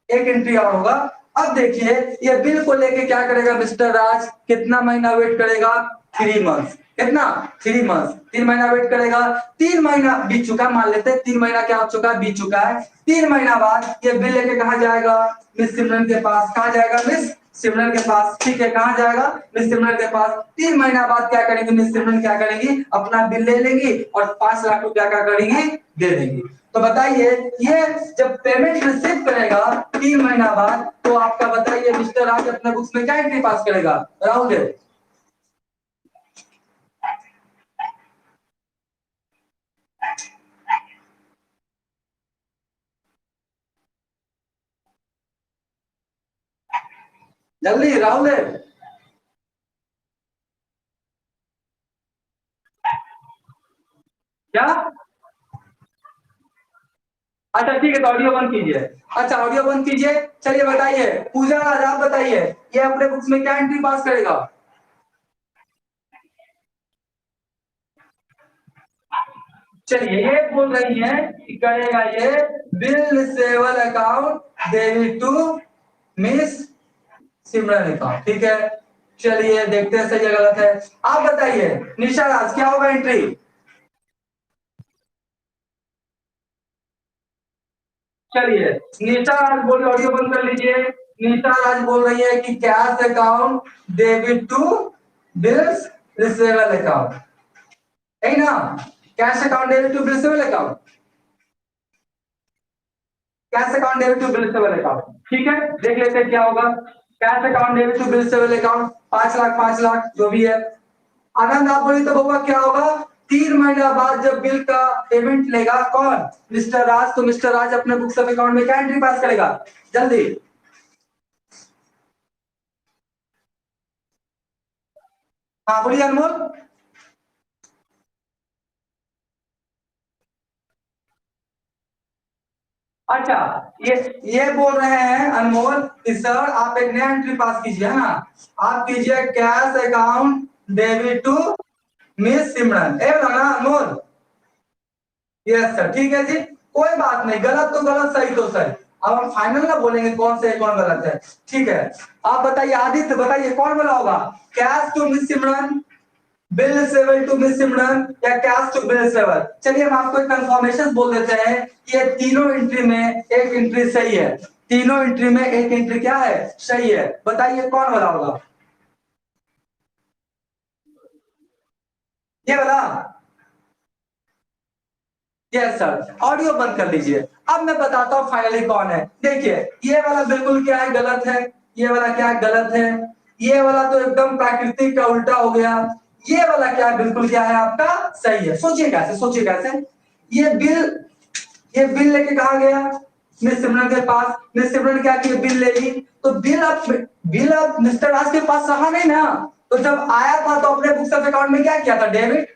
Speaker 1: एक एंट्री और होगा। अब देखिए ये बिल को लेके क्या करेगा मिस्टर राज? कितना महीना वेट करेगा? 3 मंथ। कितना? 3 मंथ। 3 महीना वेट करेगा। 3 महीना बीत चुका, मान लेते हैं 3 महीना क्या हो चुका है? बीत चुका है। 3 महीना बाद ये बिल लेके कहा जाएगा? मिस सिमरन के पास। कहा जाएगा? मिस सिमरन के पास। ठीक है, कहा जाएगा? मिस सिमरन के पास। 3 महीना बाद क्या करेंगे मिस सिमरन? क्या करेंगी? अपना बिल ले लेंगी और 5 लाख रुपया क्या करेंगी? दे देंगी। तो बताइए ये जब पेमेंट रिसीव करेगा 3 महीना बाद, तो आपका बताइए मिस्टर राज अपने बुक्स में क्या एंट्री पास करेगा? राहुल देव। जल्दी राहुल देव। क्या? अच्छा ठीक है, तो ऑडियो बंद कीजिए। अच्छा ऑडियो बंद कीजिए। चलिए बताइए पूजा राज, आप बताइए ये अपने बुक्स में क्या एंट्री पास करेगा? चलिए ये बोल रही है कि करेगा ये bill receivable account debit to miss Simran account. ठीक है, चलिए देखते हैं सही है गलत है। आप बताइए निशा राज क्या होगा एंट्री? चलिए निशा राज बोल, ऑडियो बंद कर लीजिए। निशा राज बोल रही है कि cash account debit to bills receivable account, है ना? Cash account debit to bill receivable account, cash account debit to bill receivable account. ठीक है, देख लेते हैं क्या होगा। Cash account debit to bill receivable account, 5 lakh 5 lakh जो भी है। आनंद आप बोलिए तो बउआ क्या होगा? 3 महीना बाद जब बिल का पेमेंट लेगा कौन? मिस्टर राज। तो मिस्टर राज अपने बुक्स ऑफ अकाउंट में क्या एंट्री पास करेगा? जल्दी। हाँ बोलिए अनमोल। अच्छा, ये बोल रहे हैं अनमोल कि सर आप एक नया एंट्री पास कीजिए, है ना? आप कीजिए cash account debit to miss Simran, ए ना अनमोल? यस सर, ठीक है जी। कोई बात नहीं, गलत तो गलत, सही तो सही। अब हम फाइनल ना बोलेंगे कौन सही कौन गलत है। ठीक है, आप बताइए आदित्य, बताइए कौन बोला होगा? Cash to miss Simran, bill sale to miss Simran, या कैश टू बिल सेवल? चलिए हम आपको एक कंफर्मेशन बोल देते हैं कि ये तीनों एंट्री में एक एंट्री सही है। तीनों एंट्री में एक एंट्री क्या है? सही है। बताइए कौन वाला होगा? ये वाला। यस सर, ऑडियो बंद कर लीजिए। अब मैं बताता हूँ फाइनली कौन है। देखिए ये वाला बिल्कुल क्या है? गलत है। ये वाला क्या है? गलत है। ये वाला तो एकदम प्राकृतिक का उल्टा हो गया। ये वाला क्या है? बिल्कुल क्या है आपका? सही है। सोचिए कैसे, सोचिए कैसे। ये बिल, ये बिल लेके कहा गया मिस सिमरन के पास। मिस सिमरन क्या की? बिल ले ली। तो बिल अब मिस्टर राज के पास रहा नहीं ना। तो जब आया था तो अपने बुक्स ऑफ अकाउंट में क्या किया था? डेबिट।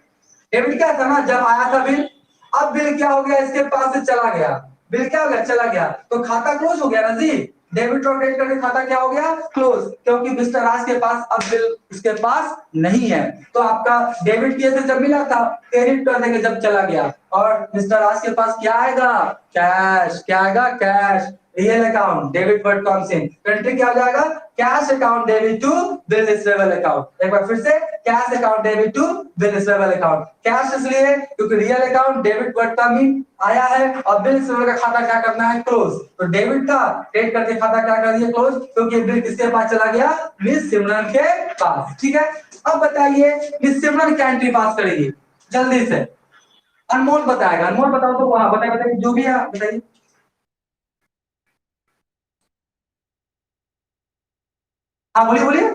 Speaker 1: डेबिट क्या था ना जब आया था बिल। अब बिल क्या हो गया? इसके पास से चला गया। बिल क्या हो गया? चला गया। तो खाता क्लोज हो गया ना जी। डेबिट और क्रेडिट करके खाता क्या हो गया, क्लोज, क्योंकि मिस्टर राज के पास अब बिल उसके पास नहीं है। तो आपका डेबिट किए थे जब मिला था, क्रेडिट कर देंगे जब चला गया, और मिस्टर राज के पास क्या आएगा, कैश। क्या आएगा, cash. Real account debit word कॉम से कंट्री क्या हो जाएगा, cash account debit to bill receivable account. एक बार फिर से, cash account debit to bill receivable account. Cash इसलिए क्योंकि रियल अकाउंट डेबिट वर्ड का मीन आया है, और बिल रिसीवेबल का खाता क्या करना है, क्लोज। तो डेबिट का क्रेडिट करके खाता क्या कर दिया, क्लोज, क्योंकि बिल किसके पास चला गया, मिस सिमरन के पास। ठीक है, अब बताइए मिस सिमरन क्या एंट्री पास करेगी, जल्दी से। अनमोल बताएगा, अनमोल बताओ तो, हाँ बताइए बताइए जो भी है बताइए। हाँ बोलिए बोलिए।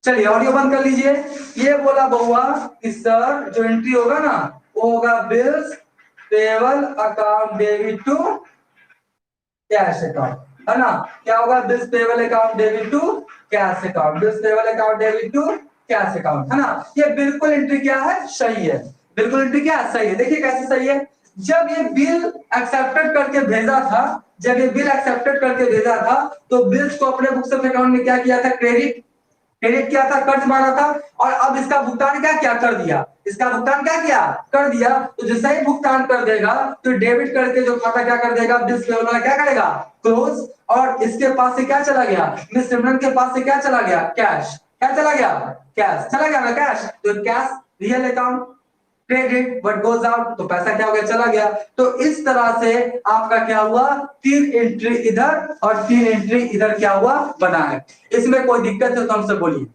Speaker 1: चलिए ऑडियो बंद कर लीजिए। ये बोला बहुआ कि सर जो एंट्री होगा ना, वो होगा bills payable account debit to cash account, है ना। क्या होगा, bills payable account debit to cash account, bills payable account debit to cash account, है ना। ये बिल्कुल एंट्री क्या है, सही है। बिल्कुल एंट्री क्या है, सही है। देखिए कैसे सही है, जब ये बिल एक्सेप्टेड करके भेजा था, जब ये बिल एक्सेप्टेड करके भेजा था, तो बिल्स को अपने बुक्स ऑफ अकाउंट में क्या किया था, क्रेडिट, क्रेडिट किया था, कर्ज मारा था, और अब इसका भुगतान क्या किया, कर दिया। इसका भुगतान क्या किया, कर दिया। तो जैसे ही भुगतान कर देगा, तो डेबिट करके जो खाता क्या कर देगा, बिल्स पेबल वाला क्या करेगा, क्लोज। और इसके पास से क्या चला गया, मिस सिमरन के पास से क्या चला गया, कैश। क्या चला गया, कैश चला गया ना, कैश। तो cash real account, credit what goes out, तो पैसा क्या हो गया, चला गया। तो इस तरह से आपका क्या हुआ, तीन एंट्री इधर और तीन एंट्री इधर क्या हुआ, बना है। इसमें कोई दिक्कत है तो हमसे बोलिए।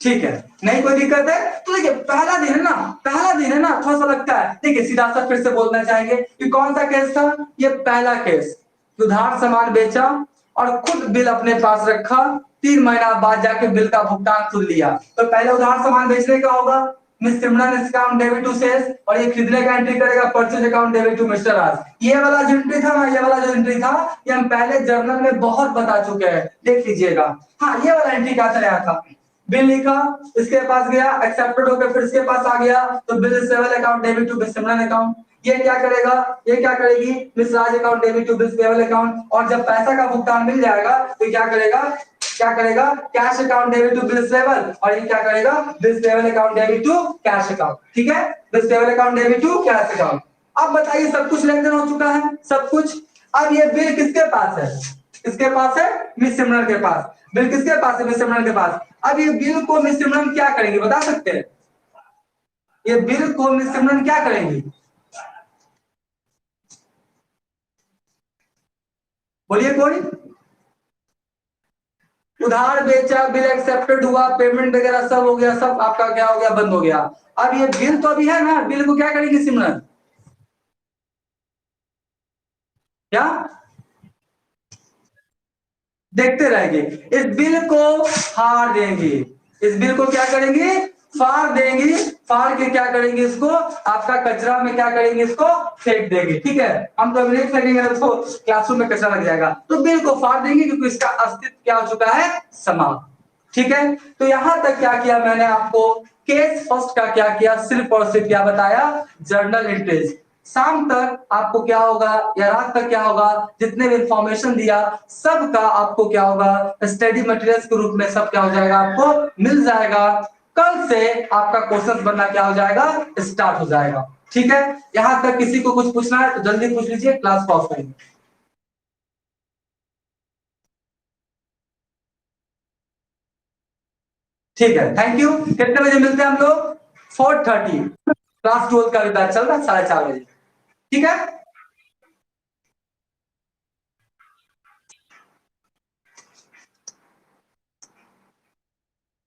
Speaker 1: ठीक है, नहीं कोई दिक्कत है तो देखिए, पहला दिन है ना, पहला दिन है ना, थोड़ा सा लगता है। देखिए सीधा सा फिर से बोलना चाहेंगे कि कौन सा केस था, ये पहला केस। उधार सामान बेचा और खुद बिल अपने पास रखा, 3 महीना बाद जाके बिल का भुगतान खुद लिया। तो पहले उधार सामान बेचने का होगा, miss Simran account debit to sales, और ये खरीदने का एंट्री करेगा, purchase account debit to mister Raj. ये वाला जो एंट्री था ना, ये वाला जो एंट्री था, ये हम पहले जर्नल में बहुत बता चुके हैं, देख लीजिएगा। हाँ, ये वाला एंट्री क्या आया था, बिल लिखा, इसके पास गया, एक्सेप्टेड होकर फिर इसके पास आ गया, तो bill receivable account debit to Simran account. ये क्या करेगा, ये क्या करेगी, miss Raj account debit to bill payable account. और जब पैसा का भुगतान मिल जाएगा, तो क्या करेगा, क्या करेगा, cash account debit to bill payable, और ये क्या करेगा, bill payable account debit to cash account. ठीक है, bill payable account debit to cash account. अब बताइए, सब कुछ लेन देन हो चुका है, सब कुछ। अब ये बिल किसके पास है, किसके पास है, मिस सिमरन के पास। बिल किसके पास है, मिस सिमरन के पास। अब ये बिल को मिस सिमरन क्या करेंगे, बता सकते हैं, ये बिल को मिस सिमरन क्या करेंगी, बोलिए कोई। उधार बेचा, बिल एक्सेप्टेड हुआ, पेमेंट वगैरह सब हो गया, सब आपका क्या हो गया, बंद हो गया। अब ये बिल तो अभी है ना, बिल को क्या करेंगे सिमरन, क्या, देखते रहेंगे। इस बिल को फाड़ देंगे, इस बिल को क्या करेंगे, फाड़ देंगे। फाड़ के क्या करेंगे, इसको आपका कचरा में क्या करेंगे, इसको फेंक देंगे। ठीक है, हम तो अभी नहीं फेंकेंगे, तो क्लासरूम में कचरा लग जाएगा। तो बिल को फाड़ देंगे, क्योंकि इसका अस्तित्व क्या हो चुका है, समाप्त। ठीक है, तो यहां तक क्या किया मैंने आपको, केस फर्स्ट का क्या किया, सिर्फ और सिर्फ क्या बताया, जर्नल एंट्रीज। शाम तक आपको क्या होगा, या रात तक क्या होगा, जितने भी इंफॉर्मेशन दिया सबका आपको क्या होगा, स्टडी मटेरियल्स के रूप में सब क्या हो जाएगा, आपको मिल जाएगा। कल से आपका क्वेश्चन बनना क्या हो जाएगा, स्टार्ट हो जाएगा। ठीक है, यहां तक किसी को कुछ पूछना है तो जल्दी पूछ लीजिए, क्लास पॉज करेंगे। ठीक है, थैंक यू। कितने बजे मिलते हैं हम लोग, 4:30। क्लास 12 का भी बैच चल रहा है 4:30 बजे। ठीक है।